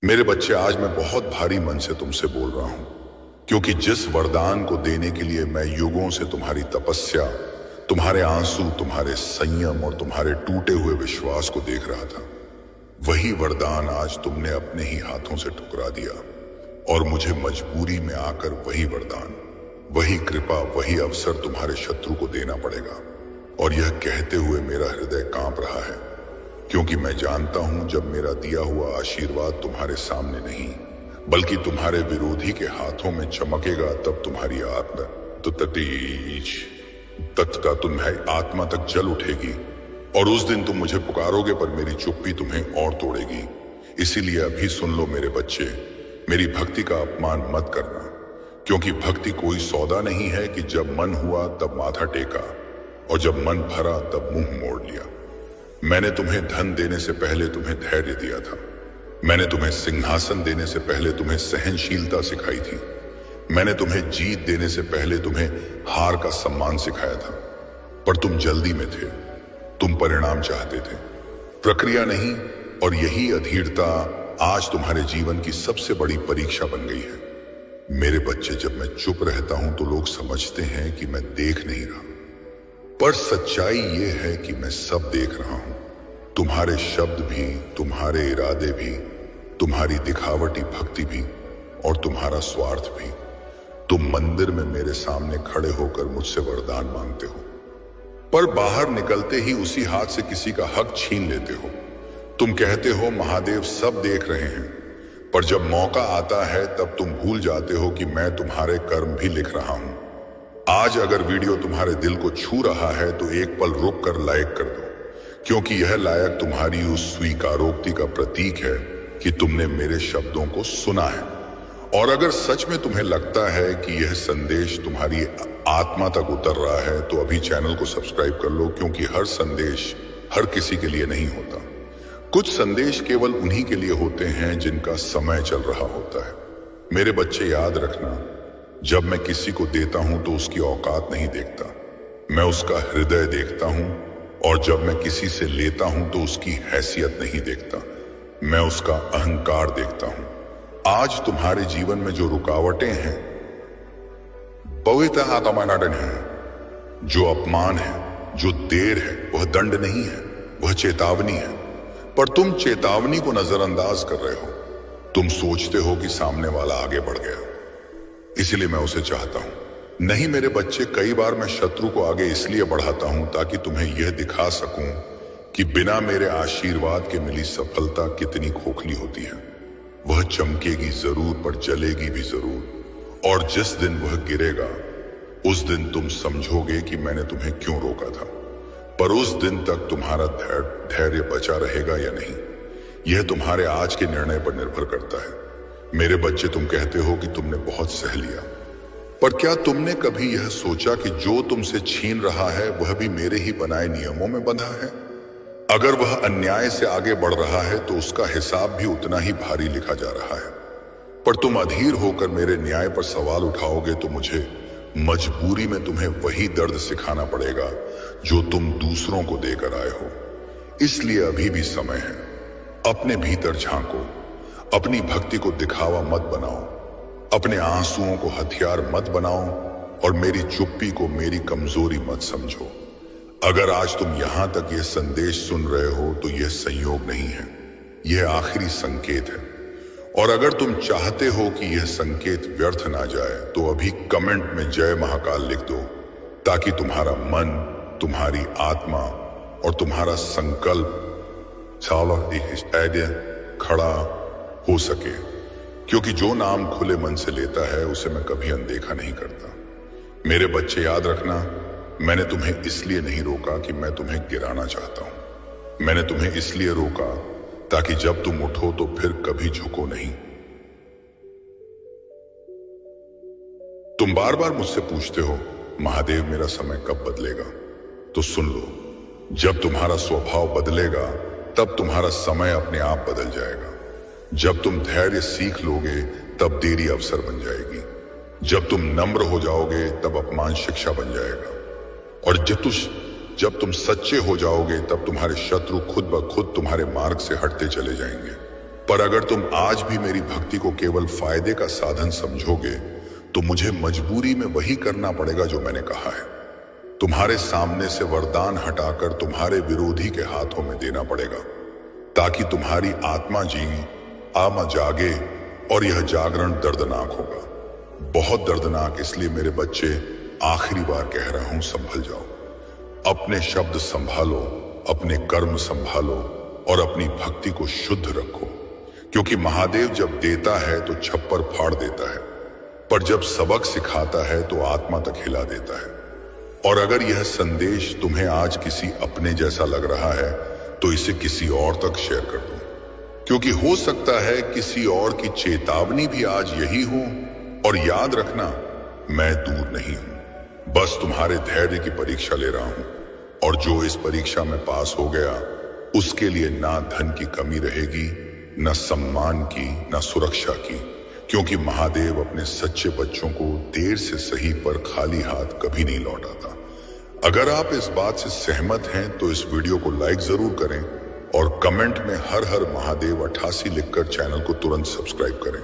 मेरे बच्चे, आज मैं बहुत भारी मन से तुमसे बोल रहा हूं, क्योंकि जिस वरदान को देने के लिए मैं युगों से तुम्हारी तपस्या, तुम्हारे आंसू, तुम्हारे संयम और तुम्हारे टूटे हुए विश्वास को देख रहा था, वही वरदान आज तुमने अपने ही हाथों से ठुकरा दिया। और मुझे मजबूरी में आकर वही वरदान, वही कृपा, वही अवसर तुम्हारे शत्रु को देना पड़ेगा। और यह कहते हुए मेरा हृदय कांप रहा है, क्योंकि मैं जानता हूं जब मेरा दिया हुआ आशीर्वाद तुम्हारे सामने नहीं बल्कि तुम्हारे विरोधी के हाथों में चमकेगा, तब तुम्हारी आत्मा तो तत्का तुम्हारी आत्मा तक जल उठेगी। और उस दिन तुम मुझे पुकारोगे, पर मेरी चुप्पी तुम्हें और तोड़ेगी। इसीलिए अभी सुन लो मेरे बच्चे, मेरी भक्ति का अपमान मत करना, क्योंकि भक्ति कोई सौदा नहीं है कि जब मन हुआ तब माथा टेका और जब मन भरा तब मुंह मोड़ लिया। मैंने तुम्हें धन देने से पहले तुम्हें धैर्य दिया था। मैंने तुम्हें सिंहासन देने से पहले तुम्हें सहनशीलता सिखाई थी। मैंने तुम्हें जीत देने से पहले तुम्हें हार का सम्मान सिखाया था। पर तुम जल्दी में थे, तुम परिणाम चाहते थे, प्रक्रिया नहीं। और यही अधीरता आज तुम्हारे जीवन की सबसे बड़ी परीक्षा बन गई है। मेरे बच्चे, जब मैं चुप रहता हूं तो लोग समझते हैं कि मैं देख नहीं रहा, पर सच्चाई ये है कि मैं सब देख रहा हूं। तुम्हारे शब्द भी, तुम्हारे इरादे भी, तुम्हारी दिखावटी भक्ति भी और तुम्हारा स्वार्थ भी। तुम मंदिर में मेरे सामने खड़े होकर मुझसे वरदान मांगते हो, पर बाहर निकलते ही उसी हाथ से किसी का हक छीन लेते हो। तुम कहते हो महादेव सब देख रहे हैं, पर जब मौका आता है तब तुम भूल जाते हो कि मैं तुम्हारे कर्म भी लिख रहा हूं। आज अगर वीडियो तुम्हारे दिल को छू रहा है तो एक पल रुक कर लाइक कर दो, क्योंकि यह लायक तुम्हारी उस स्वीकारोक्ति का प्रतीक है कि तुमने मेरे शब्दों को सुना है। और अगर सच में तुम्हें लगता है कि यह संदेश तुम्हारी आत्मा तक उतर रहा है तो अभी चैनल को सब्सक्राइब कर लो, क्योंकि हर संदेश हर किसी के लिए नहीं होता। कुछ संदेश केवल उन्हीं के लिए होते हैं जिनका समय चल रहा होता है। मेरे बच्चे, याद रखना, जब मैं किसी को देता हूं तो उसकी औकात नहीं देखता, मैं उसका हृदय देखता हूं। और जब मैं किसी से लेता हूं तो उसकी हैसियत नहीं देखता, मैं उसका अहंकार देखता हूं। आज तुम्हारे जीवन में जो रुकावटें हैं, जो अपमान है, जो देर है, वह दंड नहीं है, वह चेतावनी है। पर तुम चेतावनी को नजरअंदाज कर रहे हो। तुम सोचते हो कि सामने वाला आगे बढ़ गया, इसलिए मैं उसे चाहता हूं। नहीं मेरे बच्चे, कई बार मैं शत्रु को आगे इसलिए बढ़ाता हूं ताकि तुम्हें यह दिखा सकूं कि बिना मेरे आशीर्वाद के मिली सफलता कितनी खोखली होती है। वह चमकेगी जरूर, पर जलेगी भी जरूर। और जिस दिन वह गिरेगा, उस दिन तुम समझोगे कि मैंने तुम्हें क्यों रोका था। पर उस दिन तक तुम्हारा धैर्य बचा रहेगा या नहीं, यह तुम्हारे आज के निर्णय पर निर्भर करता है। मेरे बच्चे, तुम कहते हो कि तुमने बहुत सह लिया, पर क्या तुमने कभी यह सोचा कि जो तुमसे छीन रहा है वह भी मेरे ही बनाए नियमों में बंधा है? अगर वह अन्याय से आगे बढ़ रहा है तो उसका हिसाब भी उतना ही भारी लिखा जा रहा है। पर तुम अधीर होकर मेरे न्याय पर सवाल उठाओगे तो मुझे मजबूरी में तुम्हें वही दर्द सिखाना पड़ेगा जो तुम दूसरों को देकर आए हो। इसलिए अभी भी समय है, अपने भीतर झांको, अपनी भक्ति को दिखावा मत बनाओ, अपने आंसुओं को हथियार मत बनाओ और मेरी चुप्पी को मेरी कमजोरी मत समझो। अगर आज तुम यहां तक यह संदेश सुन रहे हो तो यह संयोग नहीं है, यह आखिरी संकेत है। और अगर तुम चाहते हो कि यह संकेत व्यर्थ ना जाए तो अभी कमेंट में जय महाकाल लिख दो, ताकि तुम्हारा मन, तुम्हारी आत्मा और तुम्हारा संकल्प खड़ा हो सके। क्योंकि जो नाम खुले मन से लेता है उसे मैं कभी अनदेखा नहीं करता। मेरे बच्चे, याद रखना, मैंने तुम्हें इसलिए नहीं रोका कि मैं तुम्हें गिराना चाहता हूं। मैंने तुम्हें इसलिए रोका ताकि जब तुम उठो तो फिर कभी झुको नहीं। तुम बार बार मुझसे पूछते हो महादेव मेरा समय कब बदलेगा, तो सुन लो, जब तुम्हारा स्वभाव बदलेगा तब तुम्हारा समय अपने आप बदल जाएगा। जब तुम धैर्य सीख लोगे तब देरी अवसर बन जाएगी। जब तुम नम्र हो जाओगे तब अपमान शिक्षा बन जाएगा। और जब तुम सच्चे हो जाओगे तब तुम्हारे शत्रु खुद ब खुद तुम्हारे मार्ग से हटते चले जाएंगे। पर अगर तुम आज भी मेरी भक्ति को केवल फायदे का साधन समझोगे तो मुझे मजबूरी में वही करना पड़ेगा जो मैंने कहा है। तुम्हारे सामने से वरदान हटाकर तुम्हारे विरोधी के हाथों में देना पड़ेगा, ताकि तुम्हारी आत्मा जागे। और यह जागरण दर्दनाक होगा, बहुत दर्दनाक। इसलिए मेरे बच्चे, आखिरी बार कह रहा हूं, संभल जाओ। अपने शब्द संभालो, अपने कर्म संभालो और अपनी भक्ति को शुद्ध रखो। क्योंकि महादेव जब देता है तो छप्पर फाड़ देता है, पर जब सबक सिखाता है तो आत्मा तक हिला देता है। और अगर यह संदेश तुम्हें आज किसी अपने जैसा लग रहा है तो इसे किसी और तक शेयर कर दो, क्योंकि हो सकता है किसी और की चेतावनी भी आज यही हो। और याद रखना, मैं दूर नहीं हूं, बस तुम्हारे धैर्य की परीक्षा ले रहा हूं। और जो इस परीक्षा में पास हो गया उसके लिए ना धन की कमी रहेगी, न सम्मान की, न सुरक्षा की। क्योंकि महादेव अपने सच्चे बच्चों को देर से सही पर खाली हाथ कभी नहीं लौटाता। अगर आप इस बात से सहमत हैं तो इस वीडियो को लाइक जरूर करें और कमेंट में हर हर महादेव 88 लिखकर चैनल को तुरंत सब्सक्राइब करें,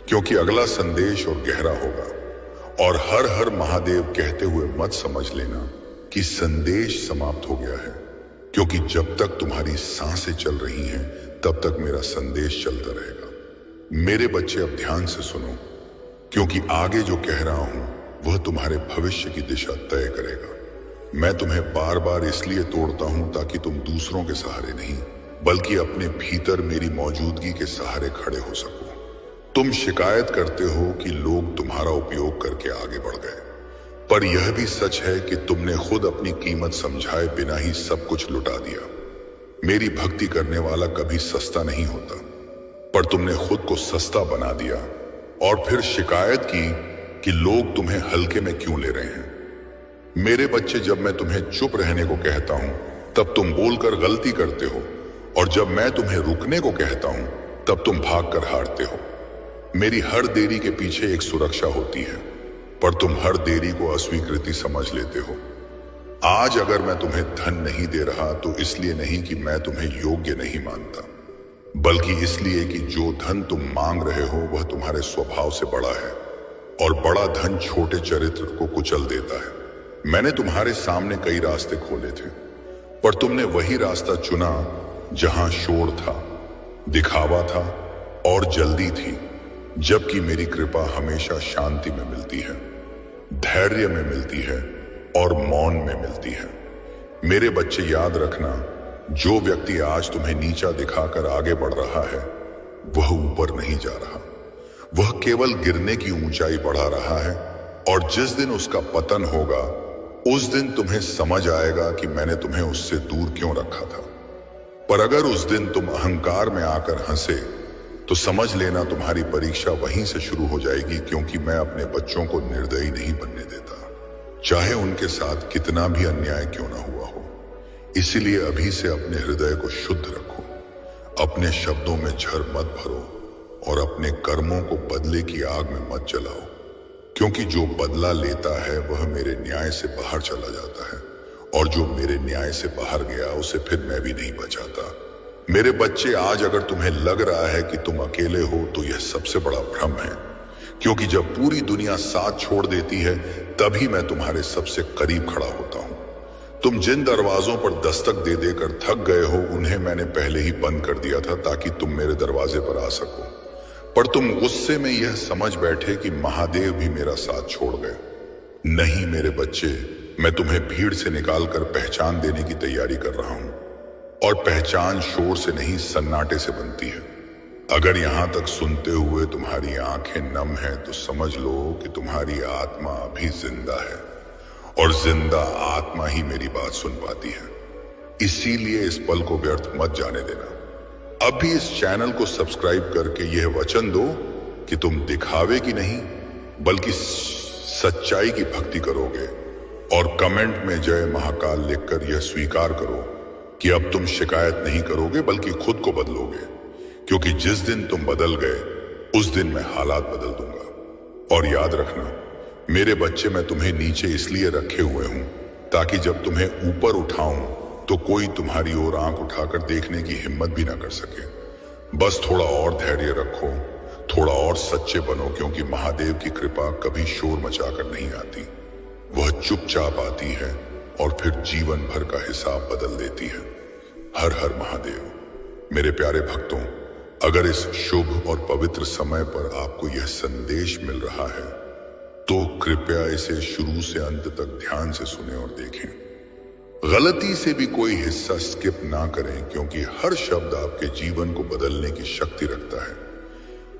क्योंकि अगला संदेश और गहरा होगा। और हर हर महादेव कहते हुए मत समझ लेना कि संदेश समाप्त हो गया है, क्योंकि जब तक तुम्हारी सांसें चल रही हैं तब तक मेरा संदेश चलता रहेगा। मेरे बच्चे, अब ध्यान से सुनो, क्योंकि आगे जो कह रहा हूं वह तुम्हारे भविष्य की दिशा तय करेगा। मैं तुम्हें बार बार इसलिए तोड़ता हूं ताकि तुम दूसरों के सहारे नहीं, बल्कि अपने भीतर मेरी मौजूदगी के सहारे खड़े हो सको। तुम शिकायत करते हो कि लोग तुम्हारा उपयोग करके आगे बढ़ गए, पर यह भी सच है कि तुमने खुद अपनी कीमत समझाए बिना ही सब कुछ लुटा दिया। मेरी भक्ति करने वाला कभी सस्ता नहीं होता, पर तुमने खुद को सस्ता बना दिया और फिर शिकायत की कि लोग तुम्हें हल्के में क्यों ले रहे हैं। मेरे बच्चे, जब मैं तुम्हें चुप रहने को कहता हूं तब तुम बोलकर गलती करते हो, और जब मैं तुम्हें रुकने को कहता हूं तब तुम भागकर हारते हो। मेरी हर देरी के पीछे एक सुरक्षा होती है, पर तुम हर देरी को अस्वीकृति समझ लेते हो। आज अगर मैं तुम्हें धन नहीं दे रहा तो इसलिए नहीं कि मैं तुम्हें योग्य नहीं मानता, बल्कि इसलिए कि जो धन तुम मांग रहे हो वह तुम्हारे स्वभाव से बड़ा है, और बड़ा धन छोटे चरित्र को कुचल देता है। मैंने तुम्हारे सामने कई रास्ते खोले थे, पर तुमने वही रास्ता चुना जहां शोर था, दिखावा था और जल्दी थी, जबकि मेरी कृपा हमेशा शांति में मिलती है, धैर्य में मिलती है और मौन में मिलती है। मेरे बच्चे, याद रखना, जो व्यक्ति आज तुम्हें नीचा दिखाकर आगे बढ़ रहा है वह ऊपर नहीं जा रहा, वह केवल गिरने की ऊंचाई बढ़ा रहा है। और जिस दिन उसका पतन होगा उस दिन तुम्हें समझ आएगा कि मैंने तुम्हें उससे दूर क्यों रखा था। पर अगर उस दिन तुम अहंकार में आकर हंसे तो समझ लेना तुम्हारी परीक्षा वहीं से शुरू हो जाएगी, क्योंकि मैं अपने बच्चों को निर्दयी नहीं बनने देता, चाहे उनके साथ कितना भी अन्याय क्यों ना हुआ हो। इसीलिए अभी से अपने हृदय को शुद्ध रखो, अपने शब्दों में झर मत भरो और अपने कर्मों को बदले की आग में मत जलाओ, क्योंकि जो बदला लेता है वह मेरे न्याय से बाहर चला जाता है, और जो मेरे न्याय से बाहर गया उसे फिर मैं भी नहीं बचाता। मेरे बच्चे, आज अगर तुम्हें लग रहा है कि तुम अकेले हो तो यह सबसे बड़ा भ्रम है, क्योंकि जब पूरी दुनिया साथ छोड़ देती है तभी मैं तुम्हारे सबसे करीब खड़ा होता हूं। तुम जिन दरवाजों पर दस्तक दे देकर थक गए हो उन्हें मैंने पहले ही बंद कर दिया था, ताकि तुम मेरे दरवाजे पर आ सको। पर तुम गुस्से में यह समझ बैठे कि महादेव भी मेरा साथ छोड़ गए। नहीं मेरे बच्चे, मैं तुम्हें भीड़ से निकालकर पहचान देने की तैयारी कर रहा हूं, और पहचान शोर से नहीं सन्नाटे से बनती है। अगर यहां तक सुनते हुए तुम्हारी आंखें नम हैं तो समझ लो कि तुम्हारी आत्मा अभी जिंदा है, और जिंदा आत्मा ही मेरी बात सुन पाती है। इसीलिए इस पल को व्यर्थ मत जाने देना। अभी इस चैनल को सब्सक्राइब करके यह वचन दो कि तुम दिखावे की नहीं बल्कि सच्चाई की भक्ति करोगे, और कमेंट में जय महाकाल लिखकर यह स्वीकार करो कि अब तुम शिकायत नहीं करोगे बल्कि खुद को बदलोगे, क्योंकि जिस दिन तुम बदल गए उस दिन मैं हालात बदल दूंगा। और याद रखना मेरे बच्चे, मैं तुम्हें नीचे इसलिए रखे हुए हूं ताकि जब तुम्हें ऊपर उठाऊं तो कोई तुम्हारी ओर आंख उठाकर देखने की हिम्मत भी ना कर सके। बस थोड़ा और धैर्य रखो, थोड़ा और सच्चे बनो, क्योंकि महादेव की कृपा कभी शोर मचाकर नहीं आती। वह चुपचाप आती है और फिर जीवन भर का हिसाब बदल देती है। हर हर महादेव। मेरे प्यारे भक्तों, अगर इस शुभ और पवित्र समय पर आपको यह संदेश मिल रहा है तो कृपया इसे शुरू से अंत तक ध्यान से सुने और देखें। गलती से भी कोई हिस्सा स्किप ना करें, क्योंकि हर शब्द आपके जीवन को बदलने की शक्ति रखता है।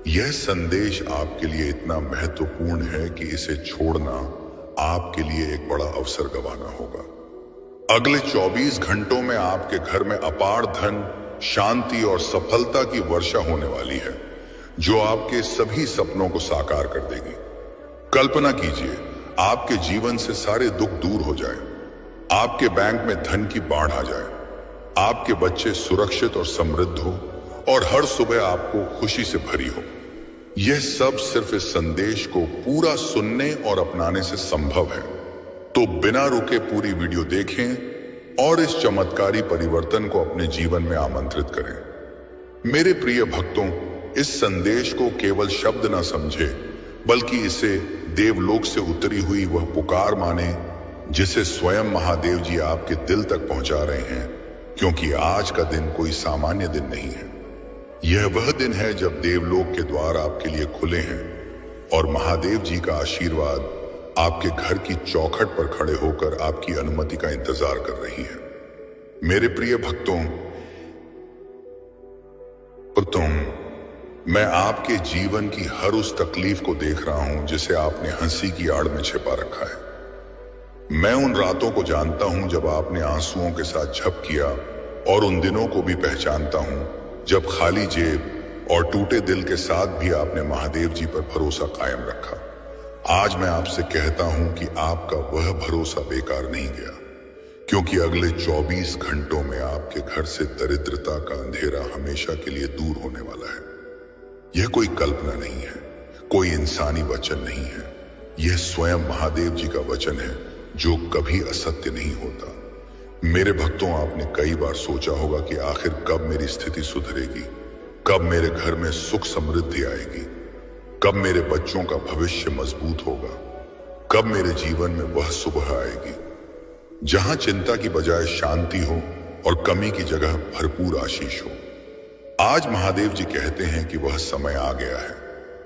यह संदेश आपके लिए इतना महत्वपूर्ण है कि इसे छोड़ना आपके लिए एक बड़ा अवसर गंवाना होगा। अगले 24 घंटों में आपके घर में अपार धन, शांति और सफलता की वर्षा होने वाली है, जो आपके सभी सपनों को साकार कर देगी। कल्पना कीजिए, आपके जीवन से सारे दुख दूर हो जाए, आपके बैंक में धन की बाढ़ आ जाए, आपके बच्चे सुरक्षित और समृद्ध हो और हर सुबह आपको खुशी से भरी हो। यह सब सिर्फ इस संदेश को पूरा सुनने और अपनाने से संभव है। तो बिना रुके पूरी वीडियो देखें और इस चमत्कारी परिवर्तन को अपने जीवन में आमंत्रित करें। मेरे प्रिय भक्तों, इस संदेश को केवल शब्द ना समझे, बल्कि इसे देवलोक से उतरी हुई वह पुकार माने जिसे स्वयं महादेव जी आपके दिल तक पहुंचा रहे हैं, क्योंकि आज का दिन कोई सामान्य दिन नहीं है। यह वह दिन है जब देवलोक के द्वार आपके लिए खुले हैं और महादेव जी का आशीर्वाद आपके घर की चौखट पर खड़े होकर आपकी अनुमति का इंतजार कर रही है। मेरे प्रिय भक्तों, मैं आपके जीवन की हर उस तकलीफ को देख रहा हूं जिसे आपने हंसी की आड़ में छिपा रखा है। मैं उन रातों को जानता हूं जब आपने आंसुओं के साथ झप किया, और उन दिनों को भी पहचानता हूं जब खाली जेब और टूटे दिल के साथ भी आपने महादेव जी पर भरोसा कायम रखा। आज मैं आपसे कहता हूं कि आपका वह भरोसा बेकार नहीं गया, क्योंकि अगले 24 घंटों में आपके घर से दरिद्रता का अंधेरा हमेशा के लिए दूर होने वाला है। यह कोई कल्पना नहीं है, कोई इंसानी वचन नहीं है, यह स्वयं महादेव जी का वचन है जो कभी असत्य नहीं होता। मेरे भक्तों, आपने कई बार सोचा होगा कि आखिर कब मेरी स्थिति सुधरेगी, कब मेरे घर में सुख समृद्धि आएगी, कब मेरे बच्चों का भविष्य मजबूत होगा, कब मेरे जीवन में वह सुबह आएगी जहां चिंता की बजाय शांति हो और कमी की जगह भरपूर आशीष हो। आज महादेव जी कहते हैं कि वह समय आ गया है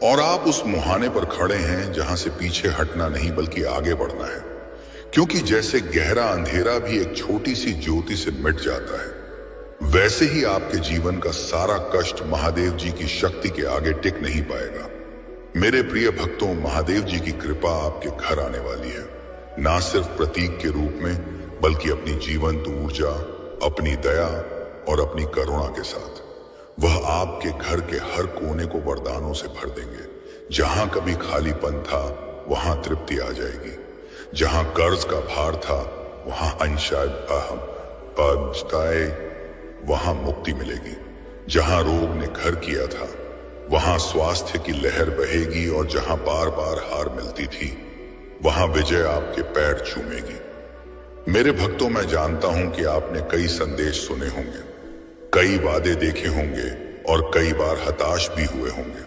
और आप उस मुहाने पर खड़े हैं जहां से पीछे हटना नहीं बल्कि आगे बढ़ना है, क्योंकि जैसे गहरा अंधेरा भी एक छोटी सी ज्योति से मिट जाता है, वैसे ही आपके जीवन का सारा कष्ट महादेव जी की शक्ति के आगे टिक नहीं पाएगा। मेरे प्रिय भक्तों, महादेव जी की कृपा आपके घर आने वाली है, ना सिर्फ प्रतीक के रूप में, बल्कि अपनी जीवंत ऊर्जा, अपनी दया और अपनी करुणा के साथ। वह आपके घर के हर कोने को वरदानों से भर देंगे। जहां कभी खालीपन था वहां तृप्ति आ जाएगी, जहां कर्ज का भार था वहां वहां मुक्ति मिलेगी, जहां रोग ने घर किया था वहां स्वास्थ्य की लहर बहेगी, और जहां बार बार हार मिलती थी वहां विजय आपके पैर चूमेगी। मेरे भक्तों, मैं जानता हूं कि आपने कई संदेश सुने होंगे, कई वादे देखे होंगे और कई बार हताश भी हुए होंगे,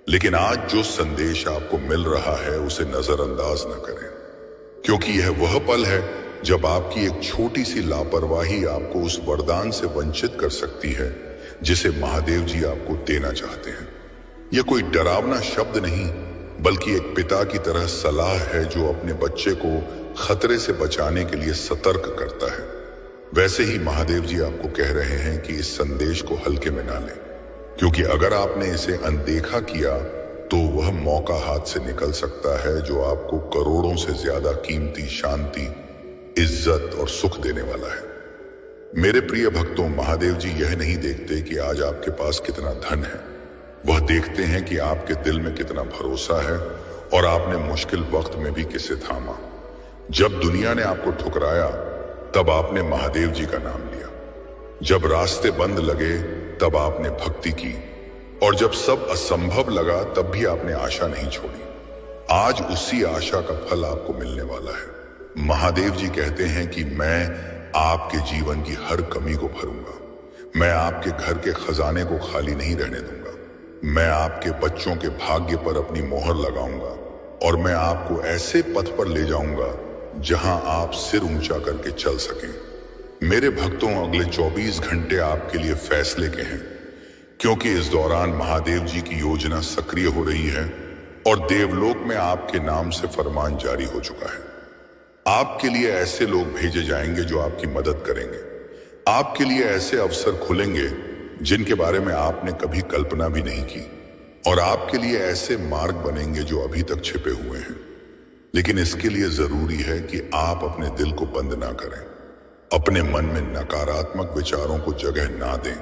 लेकिन आज जो संदेश आपको मिल रहा है उसे नजरअंदाज न करें, क्योंकि यह वह पल है जब आपकी एक छोटी सी लापरवाही आपको उस वरदान से वंचित कर सकती है जिसे महादेव जी आपको देना चाहते हैं। यह कोई डरावना शब्द नहीं, बल्कि एक पिता की तरह सलाह है जो अपने बच्चे को खतरे से बचाने के लिए सतर्क करता है। वैसे ही महादेव जी आपको कह रहे हैं कि इस संदेश को हल्के में ना लें, क्योंकि अगर आपने इसे अनदेखा किया तो वह मौका हाथ से निकल सकता है जो आपको करोड़ों से ज्यादा कीमती शांति, इज्जत और सुख देने वाला है। मेरे प्रिय भक्तों, महादेव जी यह नहीं देखते कि आज आपके पास कितना धन है, वह देखते हैं कि आपके दिल में कितना भरोसा है और आपने मुश्किल वक्त में भी किसे थामा। जब दुनिया ने आपको ठुकराया तब आपने महादेव जी का नाम लिया, जब रास्ते बंद लगे तब आपने भक्ति की, और जब सब असंभव लगा तब भी आपने आशा नहीं छोड़ी। आज उसी आशा का फल आपको मिलने वाला है। महादेव जी कहते हैं कि मैं आपके जीवन की हर कमी को भरूंगा, मैं आपके घर के खजाने को खाली नहीं रहने दूंगा। मैं आपके बच्चों के भाग्य पर अपनी मोहर लगाऊंगा और मैं आपको ऐसे पथ पर ले जाऊंगा जहां आप सिर ऊंचा करके चल सकें। मेरे भक्तों, अगले 24 घंटे आपके लिए फैसले के हैं, क्योंकि इस दौरान महादेव जी की योजना सक्रिय हो रही है और देवलोक में आपके नाम से फरमान जारी हो चुका है। आपके लिए ऐसे लोग भेजे जाएंगे जो आपकी मदद करेंगे। आपके लिए ऐसे अवसर खुलेंगे जिनके बारे में आपने कभी कल्पना भी नहीं की, और आपके लिए ऐसे मार्ग बनेंगे जो अभी तक छिपे हुए हैं। लेकिन इसके लिए जरूरी है कि आप अपने दिल को बंद ना करें, अपने मन में नकारात्मक विचारों को जगह ना दें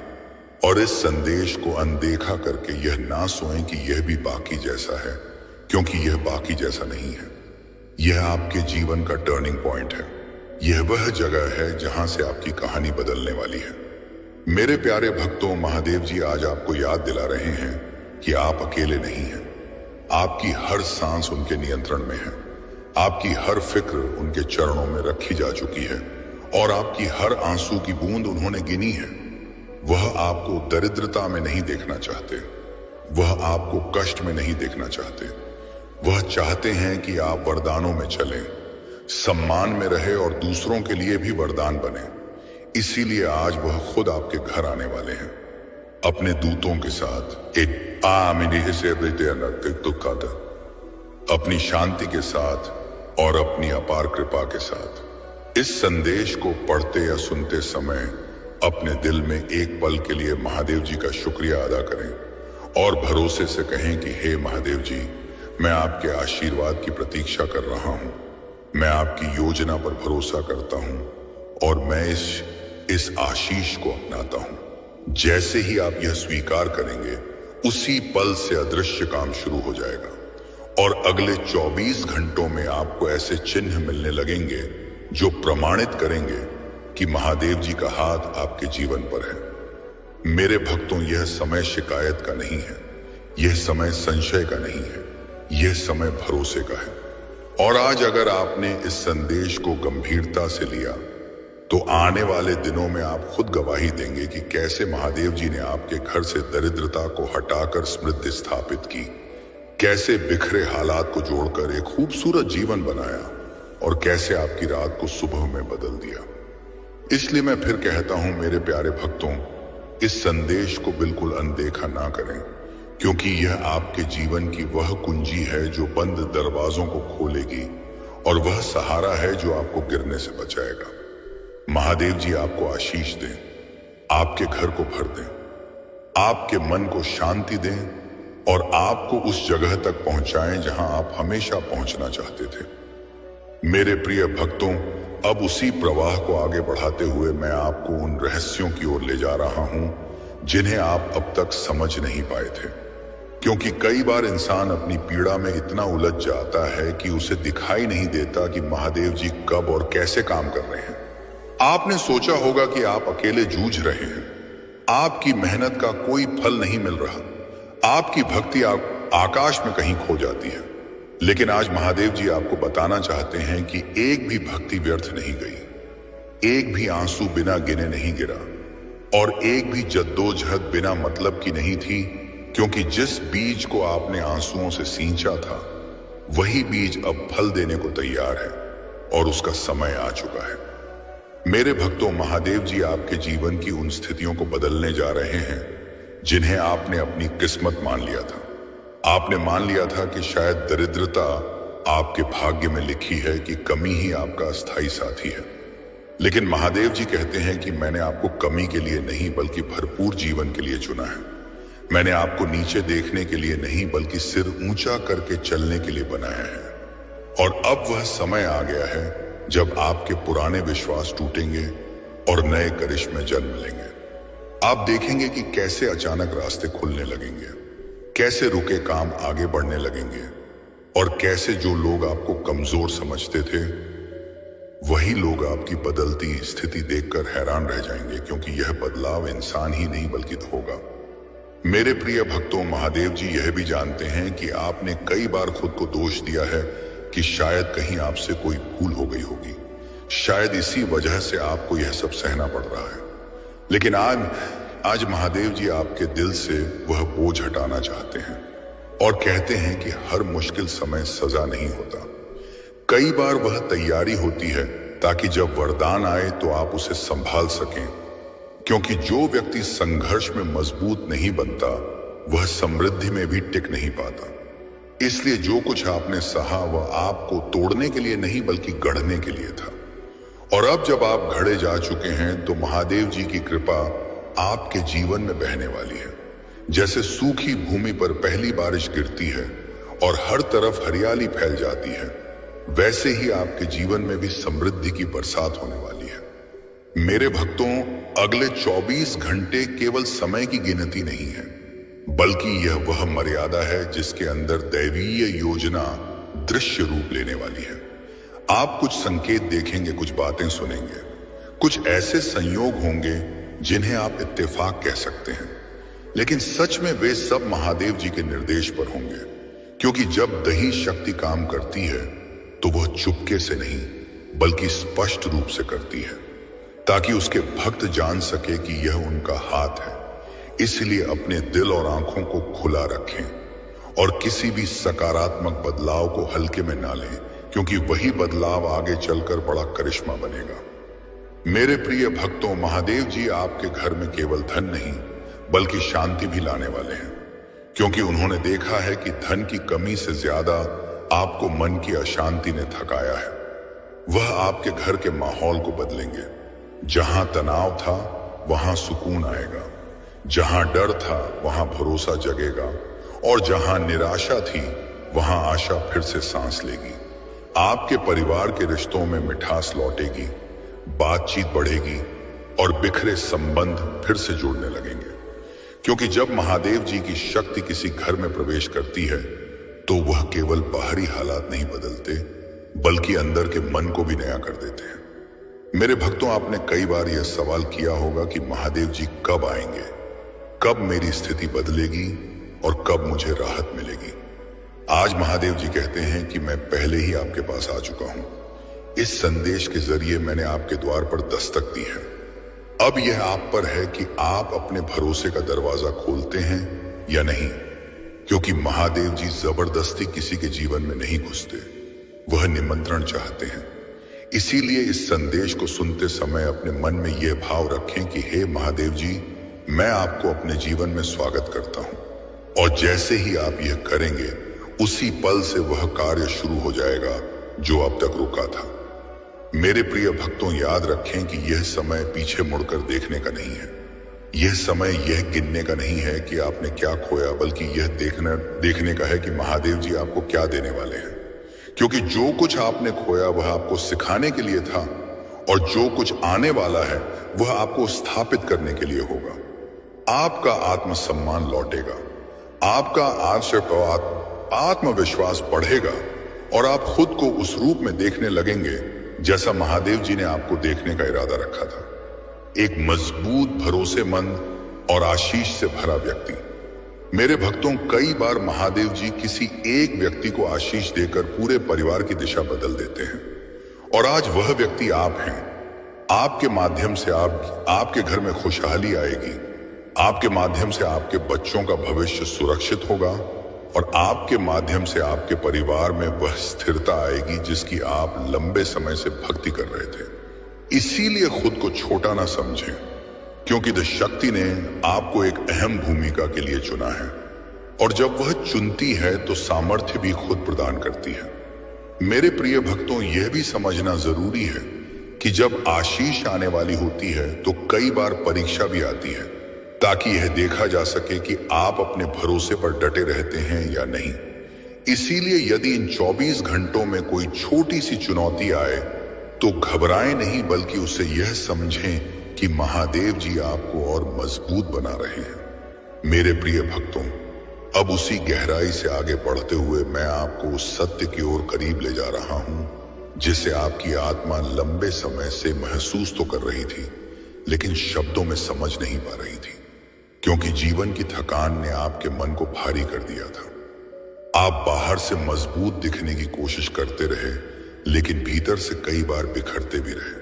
और इस संदेश को अनदेखा करके यह ना सोएं कि यह भी बाकी जैसा है, क्योंकि यह बाकी जैसा नहीं है। यह आपके जीवन का टर्निंग पॉइंट है। यह वह जगह है जहां से आपकी कहानी बदलने वाली है। मेरे प्यारे भक्तों, महादेव जी आज आपको याद दिला रहे हैं कि आप अकेले नहीं हैं। आपकी हर सांस उनके नियंत्रण में है। आपकी हर फिक्र उनके चरणों में रखी जा चुकी है और आपकी हर आंसू की बूंद उन्होंने गिनी है। वह आपको दरिद्रता में नहीं देखना चाहते, वह आपको कष्ट में नहीं देखना चाहते। वह चाहते हैं कि आप वरदानों में चलें, सम्मान में रहे और दूसरों के लिए भी वरदान बने। इसीलिए आज वह खुद आपके घर आने वाले हैं, अपने दूतों के साथ, एक अपनी शांति के साथ और अपनी अपार कृपा के साथ। इस संदेश को पढ़ते या सुनते समय अपने दिल में एक पल के लिए महादेव जी का शुक्रिया अदा करें और भरोसे से कहें कि हे महादेव जी, मैं आपके आशीर्वाद की प्रतीक्षा कर रहा हूं। मैं आपकी योजना पर भरोसा करता हूं और मैं इस आशीष को अपनाता हूं। जैसे ही आप यह स्वीकार करेंगे, उसी पल से अदृश्य काम शुरू हो जाएगा और अगले 24 घंटों में आपको ऐसे चिन्ह मिलने लगेंगे जो प्रमाणित करेंगे कि महादेव जी का हाथ आपके जीवन पर है। मेरे भक्तों, यह समय शिकायत का नहीं है, यह समय संशय का नहीं है, यह समय भरोसे का है। और आज अगर आपने इस संदेश को गंभीरता से लिया तो आने वाले दिनों में आप खुद गवाही देंगे कि कैसे महादेव जी ने आपके घर से दरिद्रता को हटाकर समृद्धि स्थापित की, कैसे बिखरे हालात को जोड़कर एक खूबसूरत जीवन बनाया और कैसे आपकी रात को सुबह में बदल दिया। इसलिए मैं फिर कहता हूं, मेरे प्यारे भक्तों, इस संदेश को बिल्कुल अनदेखा ना करें, क्योंकि यह आपके जीवन की वह कुंजी है जो बंद दरवाजों को खोलेगी और वह सहारा है जो आपको गिरने से बचाएगा। महादेव जी आपको आशीष दें, आपके घर को भर दें, आपके मन को शांति दें और आपको उस जगह तक पहुंचाएं जहां आप हमेशा पहुंचना चाहते थे। मेरे प्रिय भक्तों, अब उसी प्रवाह को आगे बढ़ाते हुए मैं आपको उन रहस्यों की ओर ले जा रहा हूं जिन्हें आप अब तक समझ नहीं पाए थे, क्योंकि कई बार इंसान अपनी पीड़ा में इतना उलझ जाता है कि उसे दिखाई नहीं देता कि महादेव जी कब और कैसे काम कर रहे हैं। आपने सोचा होगा कि आप अकेले जूझ रहे हैं, आपकी मेहनत का कोई फल नहीं मिल रहा, आपकी भक्ति आकाश में कहीं खो जाती है। लेकिन आज महादेव जी आपको बताना चाहते हैं कि एक भी भक्ति व्यर्थ नहीं गई, एक भी आंसू बिना गिने नहीं गिरा और एक भी जद्दोजहद बिना मतलब की नहीं थी, क्योंकि जिस बीज को आपने आंसुओं से सींचा था, वही बीज अब फल देने को तैयार है और उसका समय आ चुका है। मेरे भक्तों, महादेव जी आपके जीवन की उन स्थितियों को बदलने जा रहे हैं जिन्हें आपने अपनी किस्मत मान लिया था। आपने मान लिया था कि शायद दरिद्रता आपके भाग्य में लिखी है, कि कमी ही आपका अस्थायी साथी है। लेकिन महादेव जी कहते हैं कि मैंने आपको कमी के लिए नहीं बल्कि भरपूर जीवन के लिए चुना है। मैंने आपको नीचे देखने के लिए नहीं बल्कि सिर ऊंचा करके चलने के लिए बनाया है। और अब वह समय आ गया है जब आपके पुराने विश्वास टूटेंगे और नए करिश्मे जन्म लेंगे। आप देखेंगे कि कैसे अचानक रास्ते खुलने लगेंगे, कैसे रुके काम आगे बढ़ने लगेंगे और कैसे जो लोग आपको कमजोर समझते थे, वही लोग आपकी बदलती स्थिति देखकर हैरान रह जाएंगे, क्योंकि यह बदलाव इंसान ही नहीं बल्कि होगा। मेरे प्रिय भक्तों, महादेव जी यह भी जानते हैं कि आपने कई बार खुद को दोष दिया है कि शायद कहीं आपसे कोई भूल हो गई होगी, शायद इसी वजह से आपको यह सब सहना पड़ रहा है। लेकिन आज आज महादेव जी आपके दिल से वह बोझ हटाना चाहते हैं और कहते हैं कि हर मुश्किल समय सजा नहीं होता। कई बार वह तैयारी होती है ताकि जब वरदान आए तो आप उसे संभाल सकें, क्योंकि जो व्यक्ति संघर्ष में मजबूत नहीं बनता वह समृद्धि में भी टिक नहीं पाता। इसलिए जो कुछ आपने सहा वह आपको तोड़ने के लिए नहीं बल्कि गढ़ने के लिए था। और अब जब आप घड़े जा चुके हैं तो महादेव जी की कृपा आपके जीवन में बहने वाली है। जैसे सूखी भूमि पर पहली बारिश गिरती है और हर तरफ हरियाली फैल जाती है, वैसे ही आपके जीवन में भी समृद्धि की बरसात होने वाली है। मेरे भक्तों, अगले 24 घंटे केवल समय की गिनती नहीं है, बल्कि यह वह मर्यादा है जिसके अंदर दैवीय योजना दृश्य रूप लेने वाली है। आप कुछ संकेत देखेंगे, कुछ बातें सुनेंगे, कुछ ऐसे संयोग होंगे जिन्हें आप इत्तेफाक कह सकते हैं, लेकिन सच में वे सब महादेव जी के निर्देश पर होंगे। क्योंकि जब दही शक्ति काम करती है तो वह चुपके से नहीं बल्कि स्पष्ट रूप से करती है, ताकि उसके भक्त जान सके कि यह उनका हाथ है। इसलिए अपने दिल और आंखों को खुला रखें और किसी भी सकारात्मक बदलाव को हल्के में ना लें, क्योंकि वही बदलाव आगे चलकर बड़ा करिश्मा बनेगा। मेरे प्रिय भक्तों, महादेव जी आपके घर में केवल धन नहीं बल्कि शांति भी लाने वाले हैं, क्योंकि उन्होंने देखा है कि धन की कमी से ज्यादा आपको मन की अशांति ने थकाया है। वह आपके घर के माहौल को बदलेंगे। जहां तनाव था वहां सुकून आएगा, जहां डर था वहां भरोसा जगेगा, और जहां निराशा थी वहां आशा फिर से सांस लेगी। आपके परिवार के रिश्तों में मिठास लौटेगी, बातचीत बढ़ेगी और बिखरे संबंध फिर से जुड़ने लगेंगे। क्योंकि जब महादेव जी की शक्ति किसी घर में प्रवेश करती है तो वह केवल बाहरी हालात नहीं बदलते बल्कि अंदर के मन को भी नया कर देते हैं। मेरे भक्तों, आपने कई बार यह सवाल किया होगा कि महादेव जी कब आएंगे, कब मेरी स्थिति बदलेगी और कब मुझे राहत मिलेगी। आज महादेव जी कहते हैं कि मैं पहले ही आपके पास आ चुका हूं। इस संदेश के जरिए मैंने आपके द्वार पर दस्तक दी है। अब यह आप पर है कि आप अपने भरोसे का दरवाजा खोलते हैं या नहीं, क्योंकि महादेव जी जबरदस्ती किसी के जीवन में नहीं घुसते, वह निमंत्रण चाहते हैं। इसीलिए इस संदेश को सुनते समय अपने मन में यह भाव रखें कि हे महादेव जी, मैं आपको अपने जीवन में स्वागत करता हूं। और जैसे ही आप यह करेंगे उसी पल से वह कार्य शुरू हो जाएगा जो अब तक रुका था। मेरे प्रिय भक्तों, याद रखें कि यह समय पीछे मुड़कर देखने का नहीं है। यह समय यह गिनने का नहीं है कि आपने क्या खोया, बल्कि यह देखने का है कि महादेव जी आपको क्या देने वाले हैं। क्योंकि जो कुछ आपने खोया वह आपको सिखाने के लिए था, और जो कुछ आने वाला है वह आपको स्थापित करने के लिए होगा। आपका आत्मसम्मान लौटेगा, आपका आत्मविश्वास बढ़ेगा और आप खुद को उस रूप में देखने लगेंगे जैसा महादेव जी ने आपको देखने का इरादा रखा था। एक मजबूत, भरोसेमंद और आशीष से भरा व्यक्ति। मेरे भक्तों, कई बार महादेव जी किसी एक व्यक्ति को आशीष देकर पूरे परिवार की दिशा बदल देते हैं, और आज वह व्यक्ति आप हैं। आपके माध्यम से आपके घर में खुशहाली आएगी, आपके माध्यम से आपके बच्चों का भविष्य सुरक्षित होगा, और आपके माध्यम से आपके परिवार में वह स्थिरता आएगी जिसकी आप लंबे समय से भक्ति कर रहे थे। इसीलिए खुद को छोटा ना समझें, क्योंकि द शक्ति ने आपको एक अहम भूमिका के लिए चुना है, और जब वह चुनती है तो सामर्थ्य भी खुद प्रदान करती है। मेरे प्रिय भक्तों, यह भी समझना जरूरी है कि जब आशीष आने वाली होती है तो कई बार परीक्षा भी आती है, ताकि यह देखा जा सके कि आप अपने भरोसे पर डटे रहते हैं या नहीं। इसीलिए यदि इन 24 घंटों में कोई छोटी सी चुनौती आए तो घबराएं नहीं, बल्कि उसे यह समझें कि महादेव जी आपको और मजबूत बना रहे हैं। मेरे प्रिय भक्तों, अब उसी गहराई से आगे बढ़ते हुए मैं आपको उस सत्य की ओर करीब ले जा रहा हूं जिसे आपकी आत्मा लंबे समय से महसूस तो कर रही थी, लेकिन शब्दों में समझ नहीं पा रही थी, क्योंकि जीवन की थकान ने आपके मन को भारी कर दिया था। आप बाहर से मजबूत दिखने की कोशिश करते रहे, लेकिन भीतर से कई बार बिखरते भी रहे।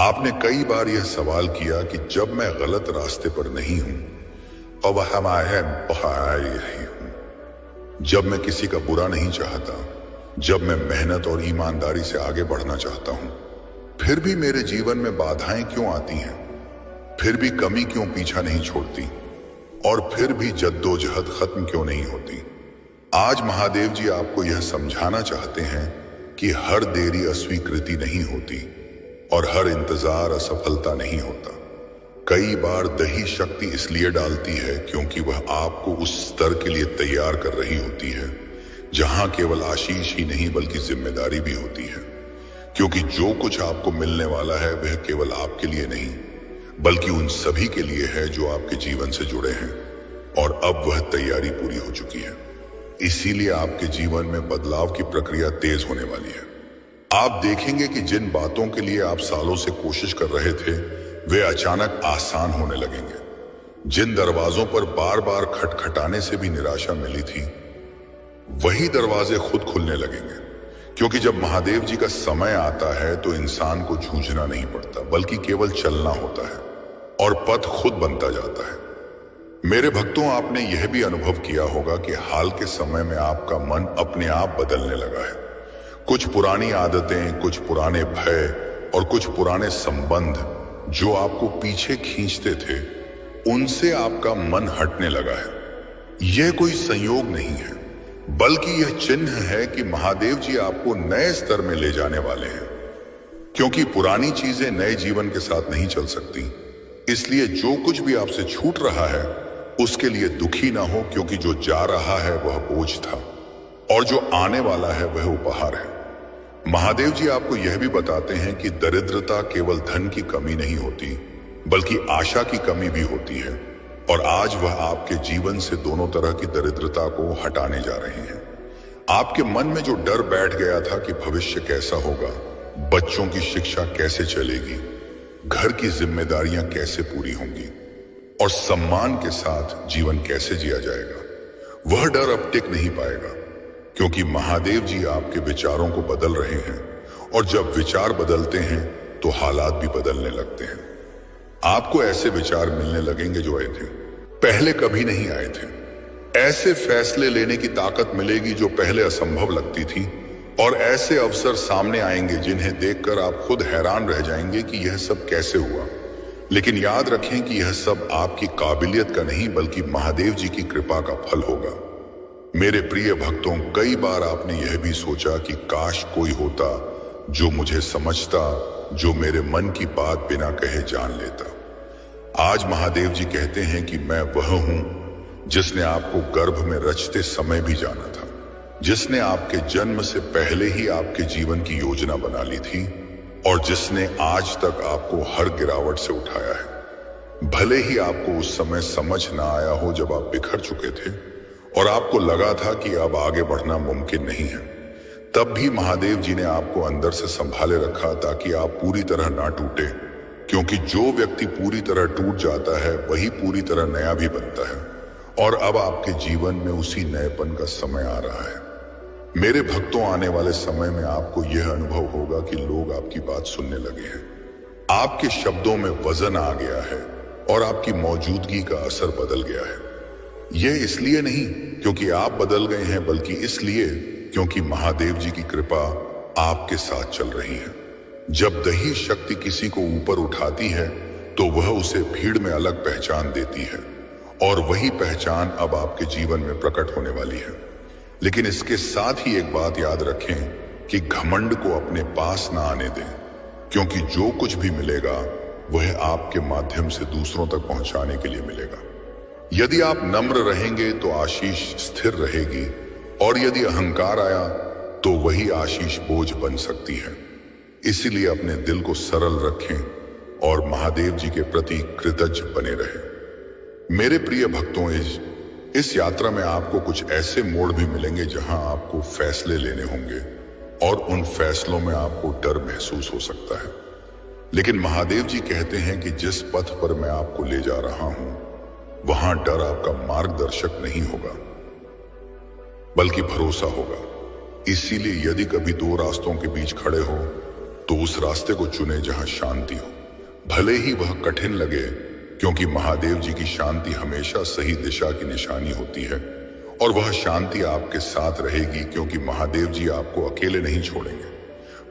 आपने कई बार यह सवाल किया कि जब मैं गलत रास्ते पर नहीं हूं और वह रही हूं, जब मैं किसी का बुरा नहीं चाहता, जब मैं मेहनत और ईमानदारी से आगे बढ़ना चाहता हूं, फिर भी मेरे जीवन में बाधाएं क्यों आती हैं? फिर भी कमी क्यों पीछा नहीं छोड़ती? और फिर भी जद्दोजहद खत्म क्यों नहीं होती? आज महादेव जी आपको यह समझाना चाहते हैं कि हर देरी अस्वीकृति नहीं होती और हर इंतजार असफलता नहीं होता। कई बार दही शक्ति इसलिए डालती है क्योंकि वह आपको उस स्तर के लिए तैयार कर रही होती है जहां केवल आशीष ही नहीं बल्कि जिम्मेदारी भी होती है। क्योंकि जो कुछ आपको मिलने वाला है वह केवल आपके लिए नहीं बल्कि उन सभी के लिए है जो आपके जीवन से जुड़े हैं, और अब वह तैयारी पूरी हो चुकी है। इसीलिए आपके जीवन में बदलाव की प्रक्रिया तेज होने वाली है। आप देखेंगे कि जिन बातों के लिए आप सालों से कोशिश कर रहे थे वे अचानक आसान होने लगेंगे। जिन दरवाजों पर बार बार खटखटाने से भी निराशा मिली थी, वही दरवाजे खुद खुलने लगेंगे। क्योंकि जब महादेव जी का समय आता है तो इंसान को जूझना नहीं पड़ता बल्कि केवल चलना होता है और पथ खुद बनता जाता है। मेरे भक्तों, आपने यह भी अनुभव किया होगा कि हाल के समय में आपका मन अपने आप बदलने लगा है। कुछ पुरानी आदतें, कुछ पुराने भय और कुछ पुराने संबंध जो आपको पीछे खींचते थे, उनसे आपका मन हटने लगा है। यह कोई संयोग नहीं है बल्कि यह चिन्ह है कि महादेव जी आपको नए स्तर में ले जाने वाले हैं। क्योंकि पुरानी चीजें नए जीवन के साथ नहीं चल सकती, इसलिए जो कुछ भी आपसे छूट रहा है उसके लिए दुखी ना हो, क्योंकि जो जा रहा है वह बोझ था और जो आने वाला है वह उपहार है। महादेव जी आपको यह भी बताते हैं कि दरिद्रता केवल धन की कमी नहीं होती बल्कि आशा की कमी भी होती है, और आज वह आपके जीवन से दोनों तरह की दरिद्रता को हटाने जा रहे हैं। आपके मन में जो डर बैठ गया था कि भविष्य कैसा होगा, बच्चों की शिक्षा कैसे चलेगी, घर की जिम्मेदारियां कैसे पूरी होंगी और सम्मान के साथ जीवन कैसे जिया जाएगा, वह डर अब टिक नहीं पाएगा। क्योंकि महादेव जी आपके विचारों को बदल रहे हैं, और जब विचार बदलते हैं तो हालात भी बदलने लगते हैं। आपको ऐसे विचार मिलने लगेंगे जो आए थे पहले कभी नहीं आए थे। ऐसे फैसले लेने की ताकत मिलेगी जो पहले असंभव लगती थी, और ऐसे अवसर सामने आएंगे जिन्हें देखकर आप खुद हैरान रह जाएंगे कि यह सब कैसे हुआ। लेकिन याद रखें कि यह सब आपकी काबिलियत का नहीं बल्कि महादेव जी की कृपा का फल होगा। मेरे प्रिय भक्तों, कई बार आपने यह भी सोचा कि काश कोई होता जो मुझे समझता, जो मेरे मन की बात बिना कहे जान लेता। आज महादेव जी कहते हैं कि मैं वह हूं जिसने आपको गर्भ में रचते समय भी जाना था, जिसने आपके जन्म से पहले ही आपके जीवन की योजना बना ली थी, और जिसने आज तक आपको हर गिरावट से उठाया है। भले ही आपको उस समय समझ ना आया हो जब आप बिखर चुके थे और आपको लगा था कि अब आगे बढ़ना मुमकिन नहीं है, तब भी महादेव जी ने आपको अंदर से संभाले रखा ताकि आप पूरी तरह ना टूटे। क्योंकि जो व्यक्ति पूरी तरह टूट जाता है वही पूरी तरह नया भी बनता है, और अब आपके जीवन में उसी नएपन का समय आ रहा है। मेरे भक्तों, आने वाले समय में आपको यह अनुभव होगा कि लोग आपकी बात सुनने लगे हैं, आपके शब्दों में वजन आ गया है और आपकी मौजूदगी का असर बदल गया है। यह इसलिए नहीं क्योंकि आप बदल गए हैं, बल्कि इसलिए क्योंकि महादेव जी की कृपा आपके साथ चल रही है। जब दही शक्ति किसी को ऊपर उठाती है तो वह उसे भीड़ में अलग पहचान देती है, और वही पहचान अब आपके जीवन में प्रकट होने वाली है। लेकिन इसके साथ ही एक बात याद रखें कि घमंड को अपने पास ना आने दें, क्योंकि जो कुछ भी मिलेगा वह आपके माध्यम से दूसरों तक पहुंचाने के लिए मिलेगा। यदि आप नम्र रहेंगे तो आशीष स्थिर रहेगी, और यदि अहंकार आया तो वही आशीष बोझ बन सकती है। इसीलिए अपने दिल को सरल रखें और महादेव जी के प्रति कृतज्ञ बने रहें। मेरे प्रिय भक्तों, इस यात्रा में आपको कुछ ऐसे मोड़ भी मिलेंगे जहां आपको फैसले लेने होंगे, और उन फैसलों में आपको डर महसूस हो सकता है। लेकिन महादेव जी कहते हैं कि जिस पथ पर मैं आपको ले जा रहा हूं वहां डर आपका मार्गदर्शक नहीं होगा बल्कि भरोसा होगा। इसीलिए यदि कभी दो रास्तों के बीच खड़े हो तो उस रास्ते को चुने जहां शांति हो, भले ही वह कठिन लगे, क्योंकि महादेव जी की शांति हमेशा सही दिशा की निशानी होती है। और वह शांति आपके साथ रहेगी, क्योंकि महादेव जी आपको अकेले नहीं छोड़ेंगे।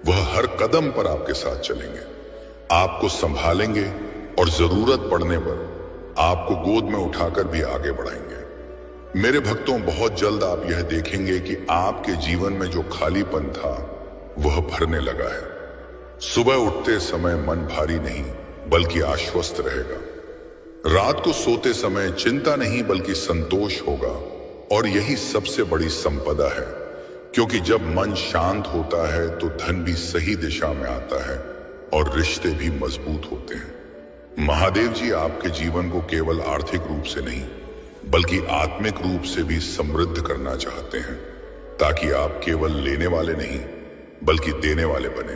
वह हर कदम पर आपके साथ चलेंगे, आपको संभालेंगे और जरूरत पड़ने पर आपको गोद में उठाकर भी आगे बढ़ाएंगे। मेरे भक्तों, बहुत जल्द आप यह देखेंगे कि आपके जीवन में जो खालीपन था वह भरने लगा है। सुबह उठते समय मन भारी नहीं बल्कि आश्वस्त रहेगा। रात को सोते समय चिंता नहीं बल्कि संतोष होगा। और यही सबसे बड़ी संपदा है, क्योंकि जब मन शांत होता है तो धन भी सही दिशा में आता है और रिश्ते भी मजबूत होते हैं। महादेव जी आपके जीवन को केवल आर्थिक रूप से नहीं बल्कि आत्मिक रूप से भी समृद्ध करना चाहते हैं, ताकि आप केवल लेने वाले नहीं बल्कि देने वाले बने,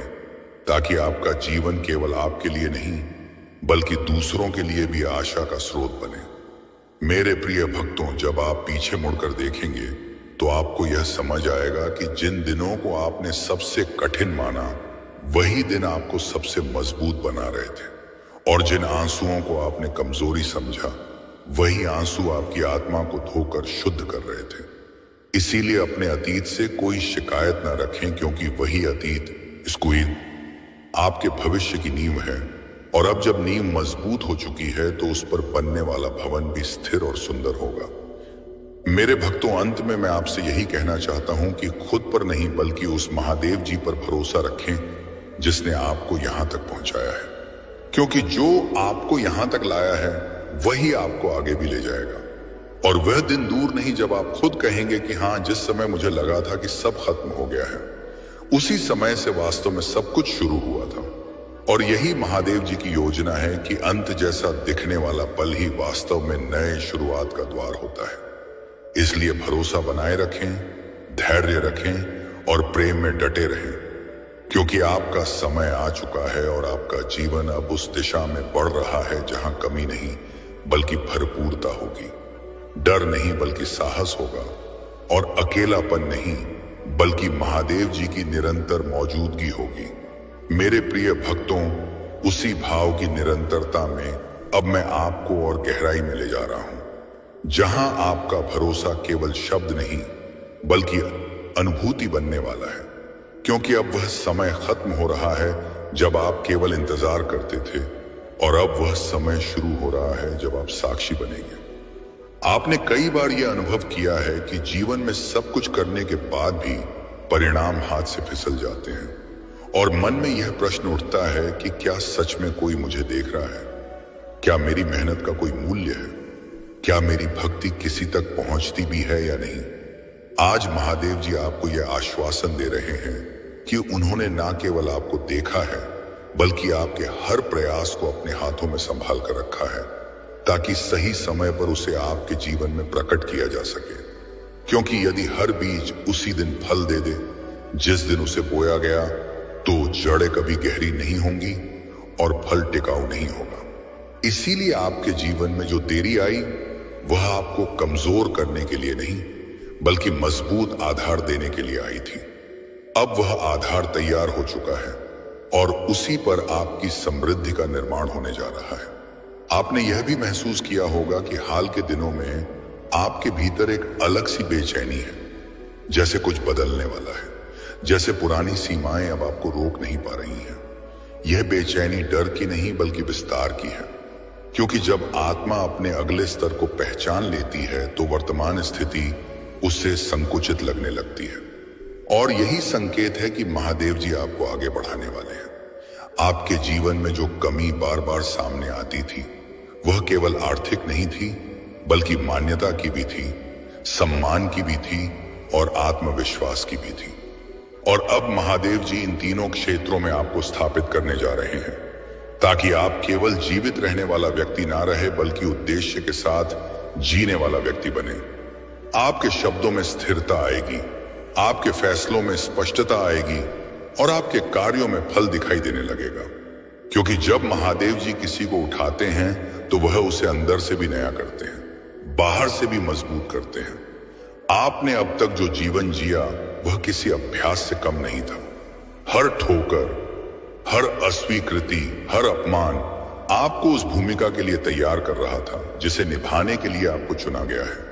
ताकि आपका जीवन केवल आपके लिए नहीं बल्कि दूसरों के लिए भी आशा का स्रोत बने। मेरे प्रिय भक्तों, जब आप पीछे मुड़कर देखेंगे तो आपको यह समझ आएगा कि जिन दिनों को आपने सबसे कठिन माना वही दिन आपको सबसे मजबूत बना रहे थे, और जिन आंसुओं को आपने कमजोरी समझा वही आंसू आपकी आत्मा को धोकर शुद्ध कर रहे थे। इसीलिए अपने अतीत से कोई शिकायत न रखें, क्योंकि वही अतीत आपके भविष्य की नींव है। और अब जब नींव मजबूत हो चुकी है तो उस पर बनने वाला भवन भी स्थिर और सुंदर होगा। मेरे भक्तों, अंत में मैं आपसे यही कहना चाहता हूं कि खुद पर नहीं बल्कि उस महादेव जी पर भरोसा रखें जिसने आपको यहां तक पहुंचाया है, क्योंकि जो आपको यहां तक लाया है वही आपको आगे भी ले जाएगा। और वह दिन दूर नहीं जब आप खुद कहेंगे कि हाँ, जिस समय मुझे लगा था कि सब खत्म हो गया है, उसी समय से वास्तव में सब कुछ शुरू हुआ था। और यही महादेव जी की योजना है कि अंत जैसा दिखने वाला पल ही वास्तव में नए शुरुआत का द्वार होता है। इसलिए भरोसा बनाए रखें, धैर्य रखें और प्रेम में डटे रहें, क्योंकि आपका समय आ चुका है और आपका जीवन अब उस दिशा में बढ़ रहा है जहां कमी नहीं बल्कि भरपूरता होगी। डर नहीं बल्कि साहस होगा, और अकेलापन नहीं बल्कि महादेव जी की निरंतर मौजूदगी होगी। मेरे प्रिय भक्तों, उसी भाव की निरंतरता में अब मैं आपको और गहराई में ले जा रहा हूं, जहां आपका भरोसा केवल शब्द नहीं बल्कि अनुभूति बनने वाला है। क्योंकि अब वह समय खत्म हो रहा है जब आप केवल इंतजार करते थे, और अब वह समय शुरू हो रहा है जब आप साक्षी बनेंगे। आपने कई बार यह अनुभव किया है कि जीवन में सब कुछ करने के बाद भी परिणाम हाथ से फिसल जाते हैं, और मन में यह प्रश्न उठता है कि क्या सच में कोई मुझे देख रहा है? क्या मेरी मेहनत का कोई मूल्य है? क्या मेरी भक्ति किसी तक पहुंचती भी है या नहीं? आज महादेव जी आपको यह आश्वासन दे रहे हैं कि उन्होंने ना केवल आपको देखा है बल्कि आपके हर प्रयास को अपने हाथों में संभाल कर रखा है, ताकि सही समय पर उसे आपके जीवन में प्रकट किया जा सके। क्योंकि यदि हर बीज उसी दिन फल दे दे जिस दिन उसे बोया गया, तो जड़ें कभी गहरी नहीं होंगी और फल टिकाऊ नहीं होगा। इसीलिए आपके जीवन में जो देरी आई वह आपको कमजोर करने के लिए नहीं बल्कि मजबूत आधार देने के लिए आई थी। अब वह आधार तैयार हो चुका है और उसी पर आपकी समृद्धि का निर्माण होने जा रहा है। आपने यह भी महसूस किया होगा कि हाल के दिनों में आपके भीतर एक अलग सी बेचैनी है, जैसे कुछ बदलने वाला है, जैसे पुरानी सीमाएं अब आपको रोक नहीं पा रही हैं। यह बेचैनी डर की नहीं बल्कि विस्तार की है, क्योंकि जब आत्मा अपने अगले स्तर को पहचान लेती है तो वर्तमान स्थिति उससे संकुचित लगने लगती है। और यही संकेत है कि महादेव जी आपको आगे बढ़ाने वाले हैं। आपके जीवन में जो कमी बार बार सामने आती थी वह केवल आर्थिक नहीं थी बल्कि मान्यता की भी थी, सम्मान की भी थी और आत्मविश्वास की भी थी। और अब महादेव जी इन तीनों क्षेत्रों में आपको स्थापित करने जा रहे हैं, ताकि आप केवल जीवित रहने वाला व्यक्ति ना रहे बल्कि उद्देश्य के साथ जीने वाला व्यक्ति बने। आपके शब्दों में स्थिरता आएगी, आपके फैसलों में स्पष्टता आएगी और आपके कार्यों में फल दिखाई देने लगेगा। क्योंकि जब महादेव जी किसी को उठाते हैं तो वह उसे अंदर से भी नया करते हैं, बाहर से भी मजबूत करते हैं। आपने अब तक जो जीवन जिया वह किसी अभ्यास से कम नहीं था। हर ठोकर, हर अस्वीकृति, हर अपमान आपको उस भूमिका के लिए तैयार कर रहा था जिसे निभाने के लिए आपको चुना गया है।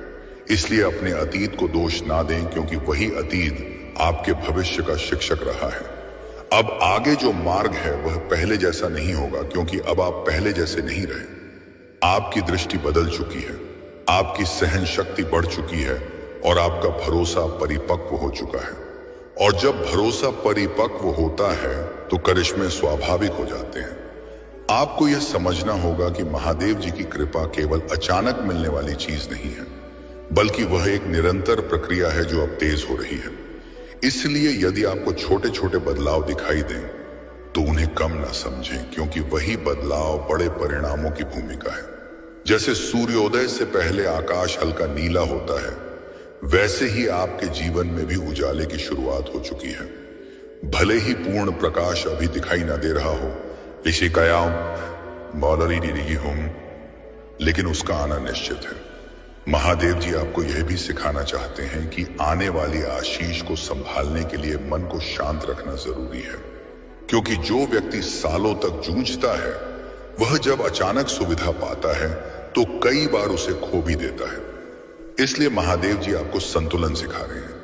इसलिए अपने अतीत को दोष ना दें, क्योंकि वही अतीत आपके भविष्य का शिक्षक रहा है। अब आगे जो मार्ग है वह पहले जैसा नहीं होगा, क्योंकि अब आप पहले जैसे नहीं रहे। आपकी दृष्टि बदल चुकी है, आपकी सहन शक्ति बढ़ चुकी है और आपका भरोसा परिपक्व हो चुका है। और जब भरोसा परिपक्व होता है तो करिश्मे स्वाभाविक हो जाते हैं। आपको यह समझना होगा कि महादेव जी की कृपा केवल अचानक मिलने वाली चीज नहीं है, बल्कि वह एक निरंतर प्रक्रिया है जो अब तेज हो रही है। इसलिए यदि आपको छोटे छोटे बदलाव दिखाई दें तो उन्हें कम ना समझें, क्योंकि वही बदलाव बड़े परिणामों की भूमिका है। जैसे सूर्योदय से पहले आकाश हल्का नीला होता है, वैसे ही आपके जीवन में भी उजाले की शुरुआत हो चुकी है। भले ही पूर्ण प्रकाश अभी दिखाई ना दे रहा हो, लेकिन उसका आना निश्चित है। महादेव जी आपको यह भी सिखाना चाहते हैं कि आने वाली आशीष को संभालने के लिए मन को शांत रखना जरूरी है, क्योंकि जो व्यक्ति सालों तक जूझता है वह जब अचानक सुविधा पाता है तो कई बार उसे खो भी देता है। इसलिए महादेव जी आपको संतुलन सिखा रहे हैं,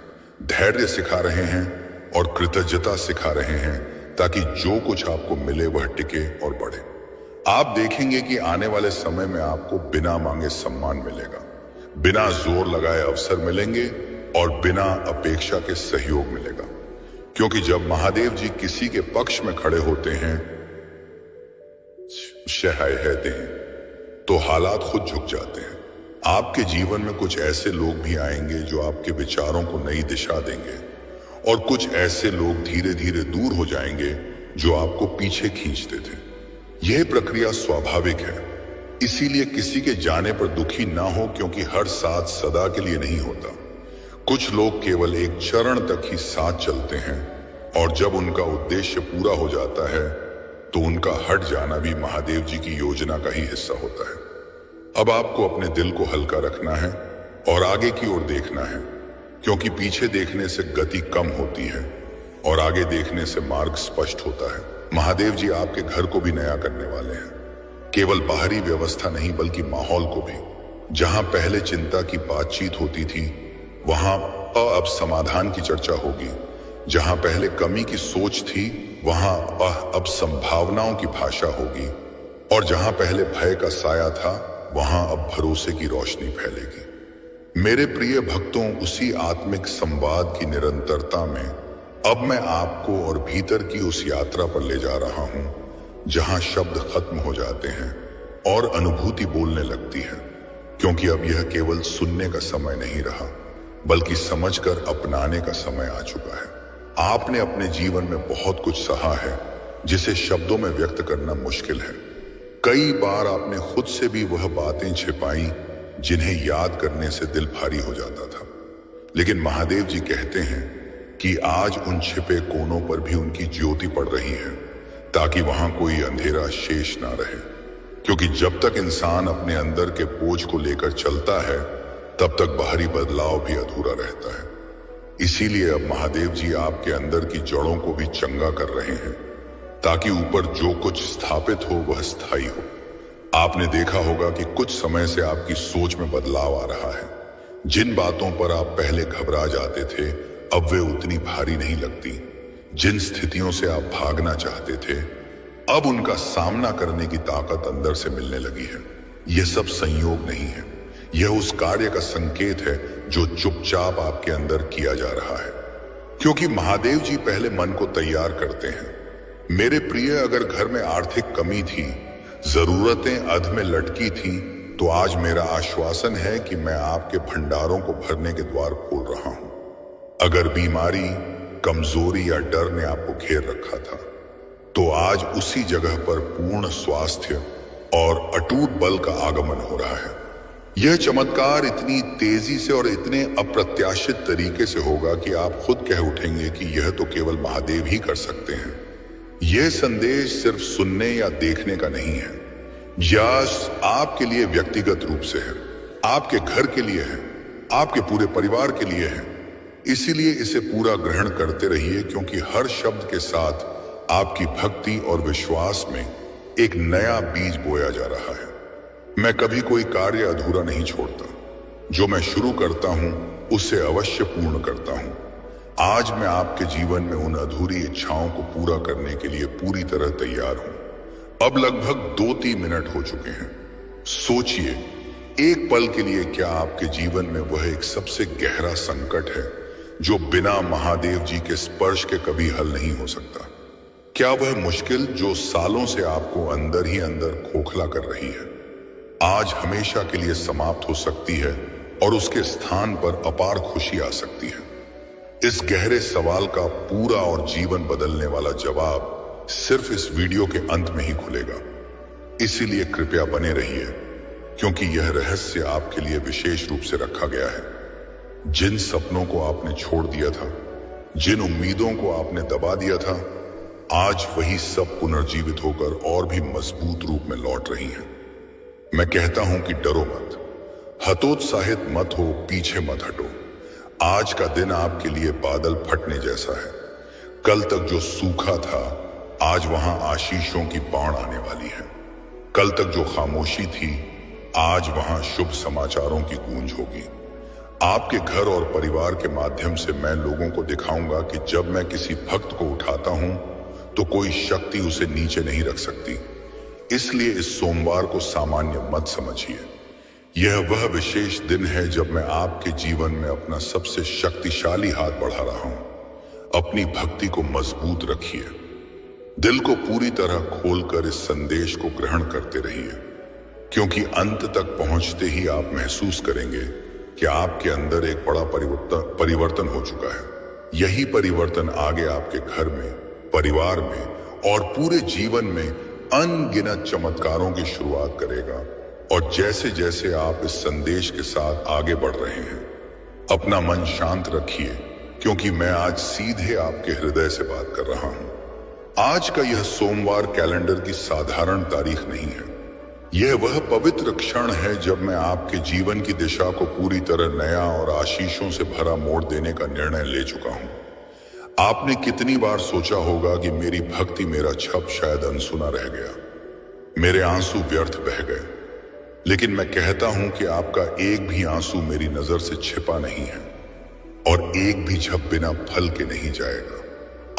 धैर्य सिखा रहे हैं और कृतज्ञता सिखा रहे हैं, ताकि जो कुछ आपको मिले वह टिके और बढ़े। आप देखेंगे कि आने वाले समय में आपको बिना मांगे सम्मान मिलेगा, बिना जोर लगाए अवसर मिलेंगे और बिना अपेक्षा के सहयोग मिलेगा। क्योंकि जब महादेव जी किसी के पक्ष में खड़े होते हैं तो हालात खुद झुक जाते हैं। आपके जीवन में कुछ ऐसे लोग भी आएंगे जो आपके विचारों को नई दिशा देंगे, और कुछ ऐसे लोग धीरे धीरे दूर हो जाएंगे जो आपको पीछे खींचते थे। यह प्रक्रिया स्वाभाविक है, इसीलिए किसी के जाने पर दुखी ना हो, क्योंकि हर साथ सदा के लिए नहीं होता। कुछ लोग केवल एक चरण तक ही साथ चलते हैं, और जब उनका उद्देश्य पूरा हो जाता है तो उनका हट जाना भी महादेव जी की योजना का ही हिस्सा होता है। अब आपको अपने दिल को हल्का रखना है और आगे की ओर देखना है, क्योंकि पीछे देखने से गति कम होती है और आगे देखने से मार्ग स्पष्ट होता है। महादेव जी आपके घर को भी नया करने वाले हैं, केवल बाहरी व्यवस्था नहीं बल्कि माहौल को भी। जहां पहले चिंता की बातचीत होती थी वहां अब समाधान की चर्चा होगी। जहां पहले कमी की सोच थी वहां अब संभावनाओं की भाषा होगी, और जहां पहले भय का साया था वहां अब भरोसे की रोशनी फैलेगी। मेरे प्रिय भक्तों, उसी आत्मिक संवाद की निरंतरता में अब मैं आपको और भीतर की उस यात्रा पर ले जा रहा हूं जहां शब्द खत्म हो जाते हैं और अनुभूति बोलने लगती है, क्योंकि अब यह केवल सुनने का समय नहीं रहा बल्कि समझकर अपनाने का समय आ चुका है। आपने अपने जीवन में बहुत कुछ सहा है जिसे शब्दों में व्यक्त करना मुश्किल है। कई बार आपने खुद से भी वह बातें छिपाई जिन्हें याद करने से दिल भारी हो जाता था, लेकिन महादेव जी कहते हैं कि आज उन छिपे कोनों पर भी उनकी ज्योति पड़ रही है, ताकि वहां कोई अंधेरा शेष ना रहे। क्योंकि जब तक इंसान अपने अंदर के बोझ को लेकर चलता है तब तक बाहरी बदलाव भी अधूरा रहता है। इसीलिए अब महादेव जी आपके अंदर की जड़ों को भी चंगा कर रहे हैं, ताकि ऊपर जो कुछ स्थापित हो वह स्थायी हो। आपने देखा होगा कि कुछ समय से आपकी सोच में बदलाव आ रहा है। जिन बातों पर आप पहले घबरा जाते थे अब वे उतनी भारी नहीं लगती। जिन स्थितियों से आप भागना चाहते थे अब उनका सामना करने की ताकत अंदर से मिलने लगी है। यह सब संयोग नहीं है, यह उस कार्य का संकेत है जो चुपचाप आपके अंदर किया जा रहा है, क्योंकि महादेव जी पहले मन को तैयार करते हैं। मेरे प्रिय, अगर घर में आर्थिक कमी थी, जरूरतें अध में लटकी थी, तो आज मेरा आश्वासन है कि मैं आपके भंडारों को भरने के द्वार खोल रहा हूं। अगर बीमारी, कमजोरी या डर ने आपको घेर रखा था, तो आज उसी जगह पर पूर्ण स्वास्थ्य और अटूट बल का आगमन हो रहा है। यह चमत्कार इतनी तेजी से और इतने अप्रत्याशित तरीके से होगा कि आप खुद कह उठेंगे कि यह तो केवल महादेव ही कर सकते हैं। यह संदेश सिर्फ सुनने या देखने का नहीं है, यह आपके लिए व्यक्तिगत रूप से है, आपके घर के लिए है, आपके पूरे परिवार के लिए है। इसीलिए इसे पूरा ग्रहण करते रहिए, क्योंकि हर शब्द के साथ आपकी भक्ति और विश्वास में एक नया बीज बोया जा रहा है। मैं कभी कोई कार्य अधूरा नहीं छोड़ता। जो मैं शुरू करता हूं उसे अवश्य पूर्ण करता हूं। आज मैं आपके जीवन में उन अधूरी इच्छाओं को पूरा करने के लिए पूरी तरह तैयार हूं। अब लगभग 2-3 मिनट हो चुके हैं। सोचिए, एक पल के लिए, क्या आपके जीवन में वह एक सबसे गहरा संकट है जो बिना महादेव जी के स्पर्श के कभी हल नहीं हो सकता? क्या वह मुश्किल जो सालों से आपको अंदर ही अंदर खोखला कर रही है, आज हमेशा के लिए समाप्त हो सकती है और उसके स्थान पर अपार खुशी आ सकती है? इस गहरे सवाल का पूरा और जीवन बदलने वाला जवाब सिर्फ इस वीडियो के अंत में ही खुलेगा। इसीलिए कृपया बने रहिए, क्योंकि यह रहस्य आपके लिए विशेष रूप से रखा गया है। जिन सपनों को आपने छोड़ दिया था, जिन उम्मीदों को आपने दबा दिया था, आज वही सब पुनर्जीवित होकर और भी मजबूत रूप में लौट रही हैं। मैं कहता हूं कि डरो मत, हतोत्साहित मत हो, पीछे मत हटो। आज का दिन आपके लिए बादल फटने जैसा है। कल तक जो सूखा था, आज वहां आशीषों की बाढ़ आने वाली है। कल तक जो खामोशी थी, आज वहां शुभ समाचारों की गूंज होगी। आपके घर और परिवार के माध्यम से मैं लोगों को दिखाऊंगा कि जब मैं किसी भक्त को उठाता हूं तो कोई शक्ति उसे नीचे नहीं रख सकती। इसलिए इस सोमवार को सामान्य मत समझिए। यह वह विशेष दिन है जब मैं आपके जीवन में अपना सबसे शक्तिशाली हाथ बढ़ा रहा हूं। अपनी भक्ति को मजबूत रखिए। दिल को पूरी तरह खोलकर इस संदेश को ग्रहण करते रहिए, क्योंकि अंत तक पहुंचते ही आप महसूस करेंगे कि आपके अंदर एक बड़ा परिवर्तन हो चुका है। यही परिवर्तन आगे आपके घर में, परिवार में और पूरे जीवन में अनगिनत चमत्कारों की शुरुआत करेगा। और जैसे जैसे आप इस संदेश के साथ आगे बढ़ रहे हैं, अपना मन शांत रखिए, क्योंकि मैं आज सीधे आपके हृदय से बात कर रहा हूं। आज का यह सोमवार कैलेंडर की साधारण तारीख नहीं है। यह वह पवित्र क्षण है जब मैं आपके जीवन की दिशा को पूरी तरह नया और आशीषों से भरा मोड़ देने का निर्णय ले चुका हूं। आपने कितनी बार सोचा होगा कि मेरी भक्ति, मेरा छप शायद अनसुना रह गया, मेरे आंसू व्यर्थ बह गए। लेकिन मैं कहता हूं कि आपका एक भी आंसू मेरी नजर से छिपा नहीं है और एक भी छप बिना फल के नहीं जाएगा।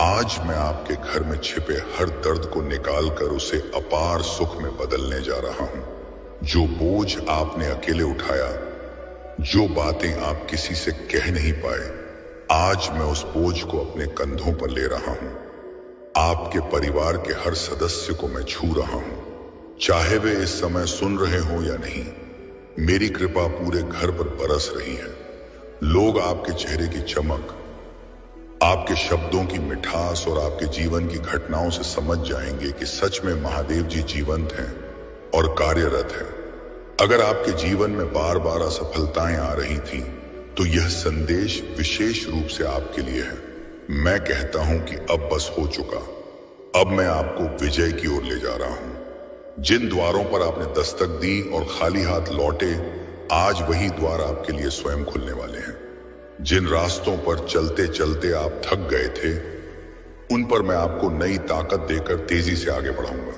आज मैं आपके घर में छिपे हर दर्द को निकालकर उसे अपार सुख में बदलने जा रहा हूं। जो बोझ आपने अकेले उठाया, जो बातें आप किसी से कह नहीं पाए, आज मैं उस बोझ को अपने कंधों पर ले रहा हूं। आपके परिवार के हर सदस्य को मैं छू रहा हूं, चाहे वे इस समय सुन रहे हो या नहीं। मेरी कृपा पूरे घर पर बरस रही है। लोग आपके चेहरे की चमक, आपके शब्दों की मिठास और आपके जीवन की घटनाओं से समझ जाएंगे कि सच में महादेव जी जीवंत हैं और कार्यरत हैं। अगर आपके जीवन में बार बार असफलताएं आ रही थी, तो यह संदेश विशेष रूप से आपके लिए है। मैं कहता हूं कि अब बस हो चुका। अब मैं आपको विजय की ओर ले जा रहा हूं। जिन द्वारों पर आपने दस्तक दी और खाली हाथ लौटे, आज वही द्वार आपके लिए स्वयं खुलने वाले हैं। जिन रास्तों पर चलते चलते आप थक गए थे, उन पर मैं आपको नई ताकत देकर तेजी से आगे बढ़ाऊंगा।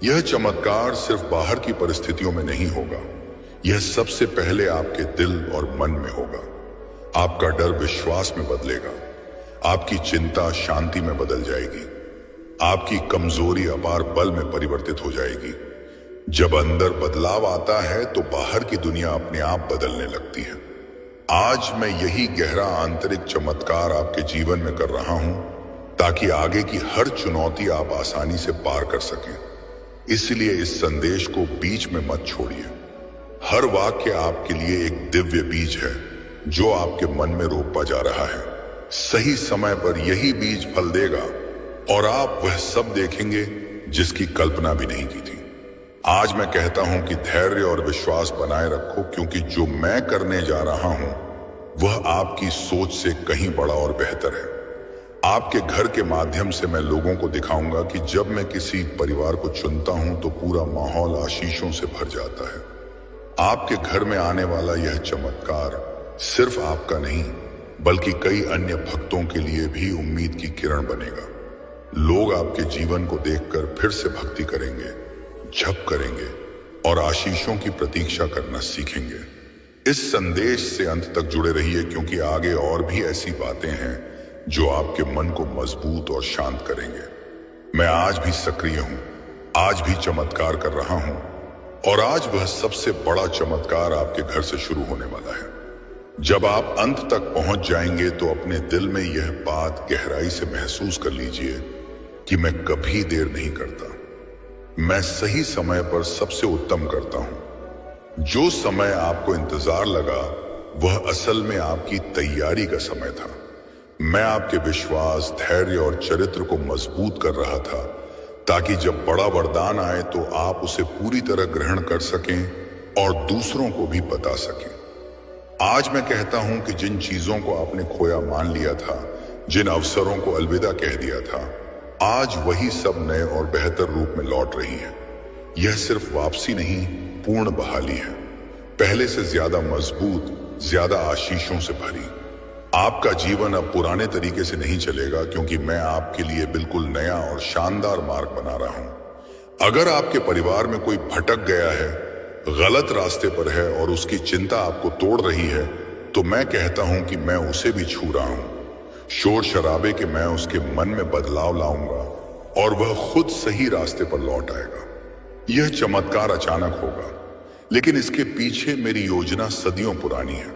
यह चमत्कार सिर्फ बाहर की परिस्थितियों में नहीं होगा, यह सबसे पहले आपके दिल और मन में होगा। आपका डर विश्वास में बदलेगा, आपकी चिंता शांति में बदल जाएगी, आपकी कमजोरी अपार बल में परिवर्तित हो जाएगी। जब अंदर बदलाव आता है तो बाहर की दुनिया अपने आप बदलने लगती है। आज मैं यही गहरा आंतरिक चमत्कार आपके जीवन में कर रहा हूं, ताकि आगे की हर चुनौती आप आसानी से पार कर सकें। इसलिए इस संदेश को बीच में मत छोड़िए। हर वाक्य आपके लिए एक दिव्य बीज है जो आपके मन में रोपा जा रहा है। सही समय पर यही बीज फल देगा और आप वह सब देखेंगे जिसकी कल्पना भी नहीं की थी। आज मैं कहता हूं कि धैर्य और विश्वास बनाए रखो, क्योंकि जो मैं करने जा रहा हूं वह आपकी सोच से कहीं बड़ा और बेहतर है। आपके घर के माध्यम से मैं लोगों को दिखाऊंगा कि जब मैं किसी परिवार को चुनता हूं तो पूरा माहौल आशीषों से भर जाता है। आपके घर में आने वाला यह चमत्कार सिर्फ आपका नहीं, बल्कि कई अन्य भक्तों के लिए भी उम्मीद की किरण बनेगा। लोग आपके जीवन को देखकर फिर से भक्ति करेंगे, जप करेंगे और आशीषों की प्रतीक्षा करना सीखेंगे। इस संदेश से अंत तक जुड़े रहिए, क्योंकि आगे और भी ऐसी बातें हैं जो आपके मन को मजबूत और शांत करेंगे। मैं आज भी सक्रिय हूं, आज भी चमत्कार कर रहा हूं, और आज वह सबसे बड़ा चमत्कार आपके घर से शुरू होने वाला है। जब आप अंत तक पहुंच जाएंगे तो अपने दिल में यह बात गहराई से महसूस कर लीजिए कि मैं कभी देर नहीं करता। मैं सही समय पर सबसे उत्तम करता हूं। जो समय आपको इंतजार लगा वह असल में आपकी तैयारी का समय था। मैं आपके विश्वास, धैर्य और चरित्र को मजबूत कर रहा था, ताकि जब बड़ा वरदान आए तो आप उसे पूरी तरह ग्रहण कर सकें और दूसरों को भी बता सकें। आज मैं कहता हूं कि जिन चीजों को आपने खोया मान लिया था, जिन अवसरों को अलविदा कह दिया था, आज वही सब नए और बेहतर रूप में लौट रही है। यह सिर्फ वापसी नहीं, पूर्ण बहाली है, पहले से ज्यादा मजबूत, ज्यादा आशीषों से भरी। आपका जीवन अब पुराने तरीके से नहीं चलेगा, क्योंकि मैं आपके लिए बिल्कुल नया और शानदार मार्ग बना रहा हूं। अगर आपके परिवार में कोई भटक गया है, गलत रास्ते पर है और उसकी चिंता आपको तोड़ रही है, तो मैं कहता हूं कि मैं उसे भी छू रहा हूं। शोर शराबे के मैं उसके मन में बदलाव लाऊंगा और वह खुद सही रास्ते पर लौट आएगा। यह चमत्कार अचानक होगा, लेकिन इसके पीछे मेरी योजना सदियों पुरानी है।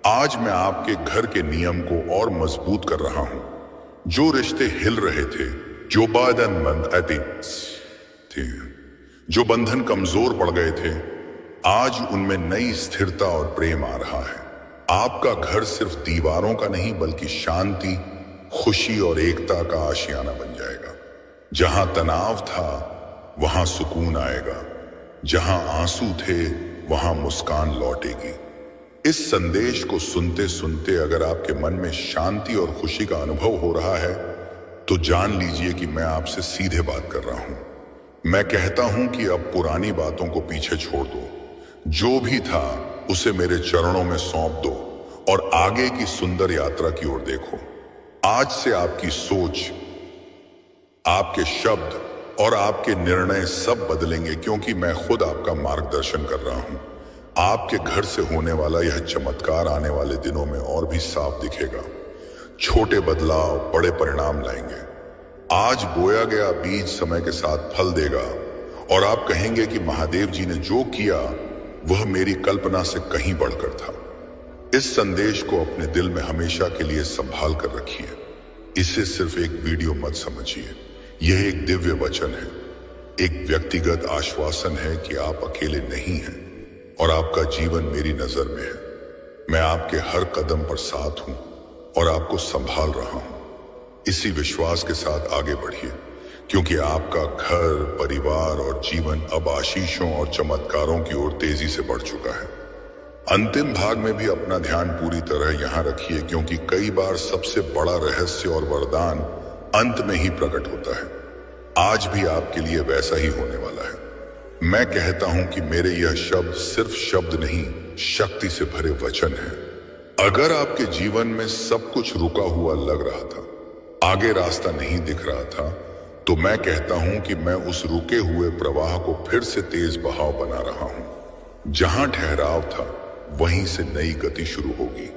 आज मैं आपके घर के नियम को और मजबूत कर रहा हूं। जो रिश्ते हिल रहे थे, जो जो बंधन कमजोर पड़ गए थे, आज उनमें नई स्थिरता और प्रेम आ रहा है। आपका घर सिर्फ दीवारों का नहीं, बल्कि शांति, खुशी और एकता का आशियाना बन जाएगा। जहां तनाव था वहां सुकून आएगा, जहां आंसू थे वहां मुस्कान लौटेगी। इस संदेश को सुनते सुनते अगर आपके मन में शांति और खुशी का अनुभव हो रहा है, तो जान लीजिए कि मैं आपसे सीधे बात कर रहा हूं। मैं कहता हूं कि अब पुरानी बातों को पीछे छोड़ दो, जो भी था उसे मेरे चरणों में सौंप दो और आगे की सुंदर यात्रा की ओर देखो। आज से आपकी सोच, आपके शब्द और आपके निर्णय सब बदलेंगे, क्योंकि मैं खुद आपका मार्गदर्शन कर रहा हूं। आपके घर से होने वाला यह चमत्कार आने वाले दिनों में और भी साफ दिखेगा। छोटे बदलाव बड़े परिणाम लाएंगे। आज बोया गया बीज समय के साथ फल देगा और आप कहेंगे कि महादेव जी ने जो किया वह मेरी कल्पना से कहीं बढ़कर था। इस संदेश को अपने दिल में हमेशा के लिए संभाल कर रखिए। इसे सिर्फ एक वीडियो मत समझिए, यह एक दिव्य वचन है, एक व्यक्तिगत आश्वासन है कि आप अकेले नहीं हैं और आपका जीवन मेरी नजर में है। मैं आपके हर कदम पर साथ हूं और आपको संभाल रहा हूं। इसी विश्वास के साथ आगे बढ़िए, क्योंकि आपका घर, परिवार और जीवन अब आशीषों और चमत्कारों की ओर तेजी से बढ़ चुका है। अंतिम भाग में भी अपना ध्यान पूरी तरह यहां रखिए, क्योंकि कई बार सबसे बड़ा रहस्य और वरदान अंत में ही प्रकट होता है। आज भी आपके लिए वैसा ही होने वाला है। मैं कहता हूं कि मेरे यह शब्द सिर्फ शब्द नहीं, शक्ति से भरे वचन है। अगर आपके जीवन में सब कुछ रुका हुआ लग रहा था, आगे रास्ता नहीं दिख रहा था, तो मैं कहता हूं कि मैं उस रुके हुए प्रवाह को फिर से तेज बहाव बना रहा हूं। जहां ठहराव था वहीं से नई गति शुरू होगी।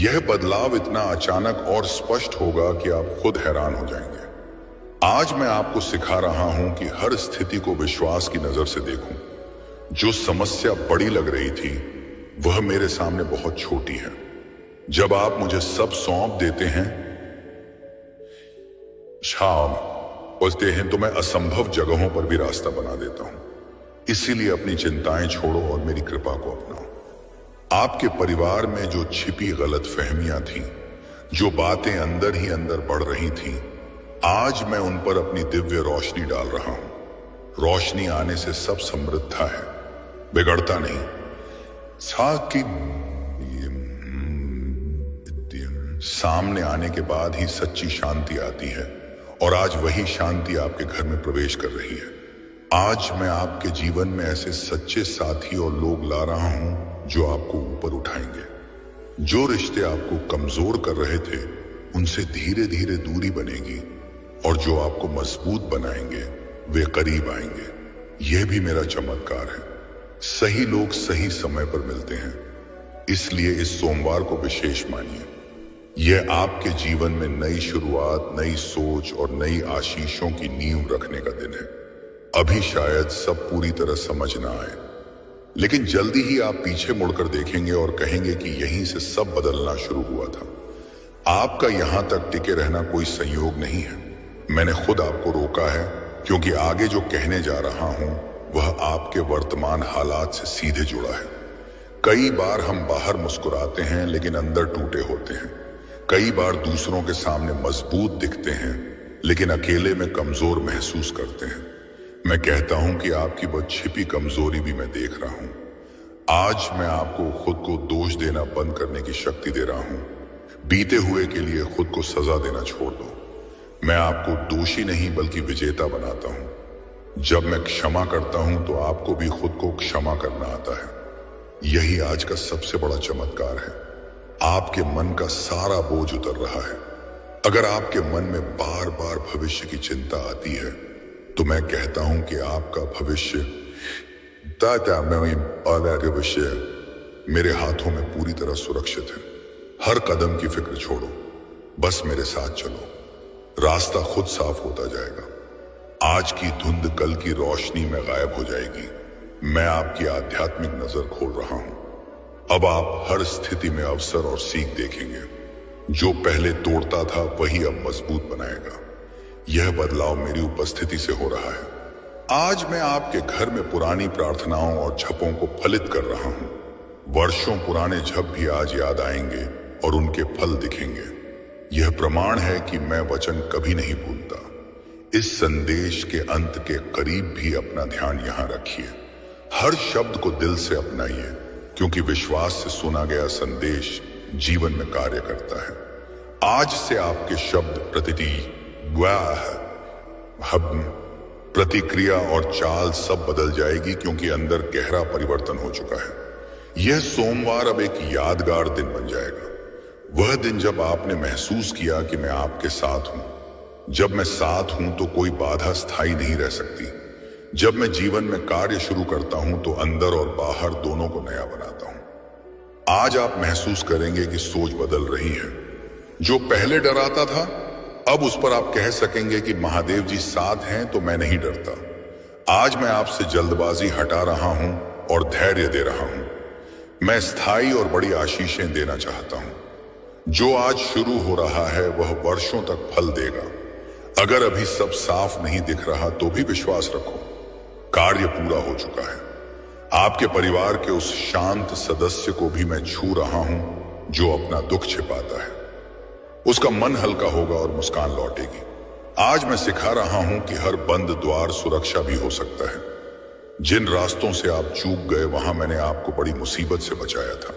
यह बदलाव इतना अचानक और स्पष्ट होगा कि आप खुद हैरान हो जाएंगे। आज मैं आपको सिखा रहा हूं कि हर स्थिति को विश्वास की नजर से देखूं। जो समस्या बड़ी लग रही थी वह मेरे सामने बहुत छोटी है। जब आप मुझे सब सौंप देते हैं, बचते हैं, तो मैं असंभव जगहों पर भी रास्ता बना देता हूं। इसीलिए अपनी चिंताएं छोड़ो और मेरी कृपा को अपनाओ। आपके परिवार में जो छिपी गलतफहमियां थीं, जो बातें अंदर ही अंदर बढ़ रही थीं, आज मैं उन पर अपनी दिव्य रोशनी डाल रहा हूं। रोशनी आने से सब समृद्ध है, बिगड़ता नहीं। साथ की सामने आने के बाद ही सच्ची शांति आती है, और आज वही शांति आपके घर में प्रवेश कर रही है। आज मैं आपके जीवन में ऐसे सच्चे साथी और लोग ला रहा हूं जो आपको ऊपर उठाएंगे। जो रिश्ते आपको कमजोर कर रहे थे, उनसे धीरे धीरे दूरी बनेगी और जो आपको मजबूत बनाएंगे वे करीब आएंगे। यह भी मेरा चमत्कार है। सही लोग सही समय पर मिलते हैं, इसलिए इस सोमवार को विशेष मानिए। यह आपके जीवन में नई शुरुआत, नई सोच और नई आशीषों की नींव रखने का दिन है। अभी शायद सब पूरी तरह समझ ना आए, लेकिन जल्दी ही आप पीछे मुड़कर देखेंगे और कहेंगे कि यहीं से सब बदलना शुरू हुआ था। आपका यहां तक टिके रहना कोई संयोग नहीं है। मैंने खुद आपको रोका है, क्योंकि आगे जो कहने जा रहा हूं वह आपके वर्तमान हालात से सीधे जुड़ा है। कई बार हम बाहर मुस्कुराते हैं लेकिन अंदर टूटे होते हैं। कई बार दूसरों के सामने मजबूत दिखते हैं लेकिन अकेले में कमजोर महसूस करते हैं। मैं कहता हूं कि आपकी वह छिपी कमजोरी भी मैं देख रहा हूं। आज मैं आपको खुद को दोष देना बंद करने की शक्ति दे रहा हूं। बीते हुए के लिए खुद को सजा देना छोड़ दो। मैं आपको दोषी नहीं बल्कि विजेता बनाता हूं। जब मैं क्षमा करता हूं तो आपको भी खुद को क्षमा करना आता है। यही आज का सबसे बड़ा चमत्कार है। आपके मन का सारा बोझ उतर रहा है। अगर आपके मन में बार बार भविष्य की चिंता आती है तो मैं कहता हूं कि आपका भविष्य मेरे हाथों में पूरी तरह सुरक्षित है। हर कदम की फिक्र छोड़ो, बस मेरे साथ चलो। रास्ता खुद साफ होता जाएगा। आज की धुंध कल की रोशनी में गायब हो जाएगी। मैं आपकी आध्यात्मिक नजर खोल रहा हूं। अब आप हर स्थिति में अवसर और सीख देखेंगे। जो पहले तोड़ता था वही अब मजबूत बनाएगा। यह बदलाव मेरी उपस्थिति से हो रहा है। आज मैं आपके घर में पुरानी प्रार्थनाओं और झपों को फलित कर रहा हूं। वर्षों पुराने झप भी आज याद आएंगे और उनके फल दिखेंगे। यह प्रमाण है कि मैं वचन कभी नहीं भूलता। इस संदेश के अंत के करीब भी अपना ध्यान यहां रखिए। हर शब्द को दिल से अपनाइए, क्योंकि विश्वास से सुना गया संदेश जीवन में कार्य करता है। आज से आपके शब्द प्रतिक्रिया और चाल सब बदल जाएगी, क्योंकि अंदर गहरा परिवर्तन हो चुका है। यह सोमवार अब एक यादगार दिन बन जाएगा। वह दिन जब आपने महसूस किया कि मैं आपके साथ हूं। जब मैं साथ हूं तो कोई बाधा स्थायी नहीं रह सकती। जब मैं जीवन में कार्य शुरू करता हूं तो अंदर और बाहर दोनों को नया बनाता हूं। आज आप महसूस करेंगे कि सोच बदल रही है। जो पहले डराता था, अब उस पर आप कह सकेंगे कि महादेव जी साथ हैं तो मैं नहीं डरता। आज मैं आपसे जल्दबाजी हटा रहा हूं और धैर्य दे रहा हूं। मैं स्थायी और बड़ी आशीषें देना चाहता हूं। जो आज शुरू हो रहा है वह वर्षों तक फल देगा। अगर अभी सब साफ नहीं दिख रहा तो भी विश्वास रखो, कार्य पूरा हो चुका है। आपके परिवार के उस शांत सदस्य को भी मैं छू रहा हूं जो अपना दुख छिपाता है। उसका मन हल्का होगा और मुस्कान लौटेगी। आज मैं सिखा रहा हूं कि हर बंद द्वार सुरक्षा भी हो सकता है। जिन रास्तों से आप चूक गए वहां मैंने आपको बड़ी मुसीबत से बचाया था।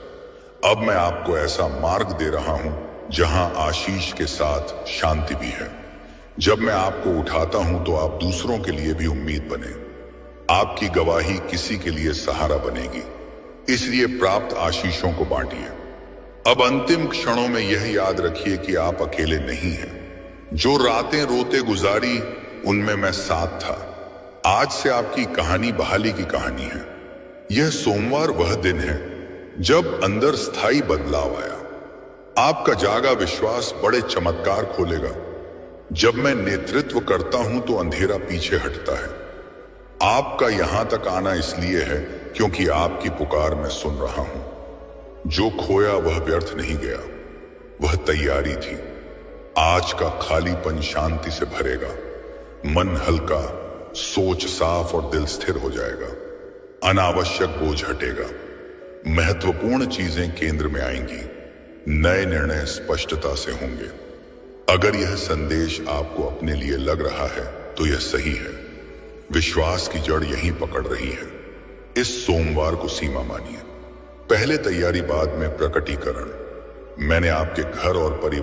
अब मैं आपको ऐसा मार्ग दे रहा हूं जहां आशीष के साथ शांति भी है। जब मैं आपको उठाता हूं तो आप दूसरों के लिए भी उम्मीद बने। आपकी गवाही किसी के लिए सहारा बनेगी। इसलिए प्राप्त आशीषों को बांटिए। अब अंतिम क्षणों में यह याद रखिए कि आप अकेले नहीं हैं। जो रातें रोते गुजारी उनमें मैं साथ था। आज से आपकी कहानी बहाली की कहानी है। यह सोमवार वह दिन है जब अंदर स्थायी बदलाव आया। आपका जागा विश्वास बड़े चमत्कार खोलेगा। जब मैं नेतृत्व करता हूं तो अंधेरा पीछे हटता है। आपका यहां तक आना इसलिए है क्योंकि आपकी पुकार मैं सुन रहा हूं। जो खोया वह व्यर्थ नहीं गया, वह तैयारी थी। आज का खालीपन शांति से भरेगा। मन हल्का, सोच साफ और दिल स्थिर हो जाएगा। अनावश्यक बोझ हटेगा। महत्वपूर्ण चीजें केंद्र में आएंगी। नए निर्णय स्पष्टता से होंगे। अगर यह संदेश आपको अपने लिए लग रहा है तो यह सही है। विश्वास की जड़ यहीं पकड़ रही है। इस सोमवार को सीमा मानिए। पहले तैयारी, बाद में प्रकटीकरण। मैंने आपके घर और परिवार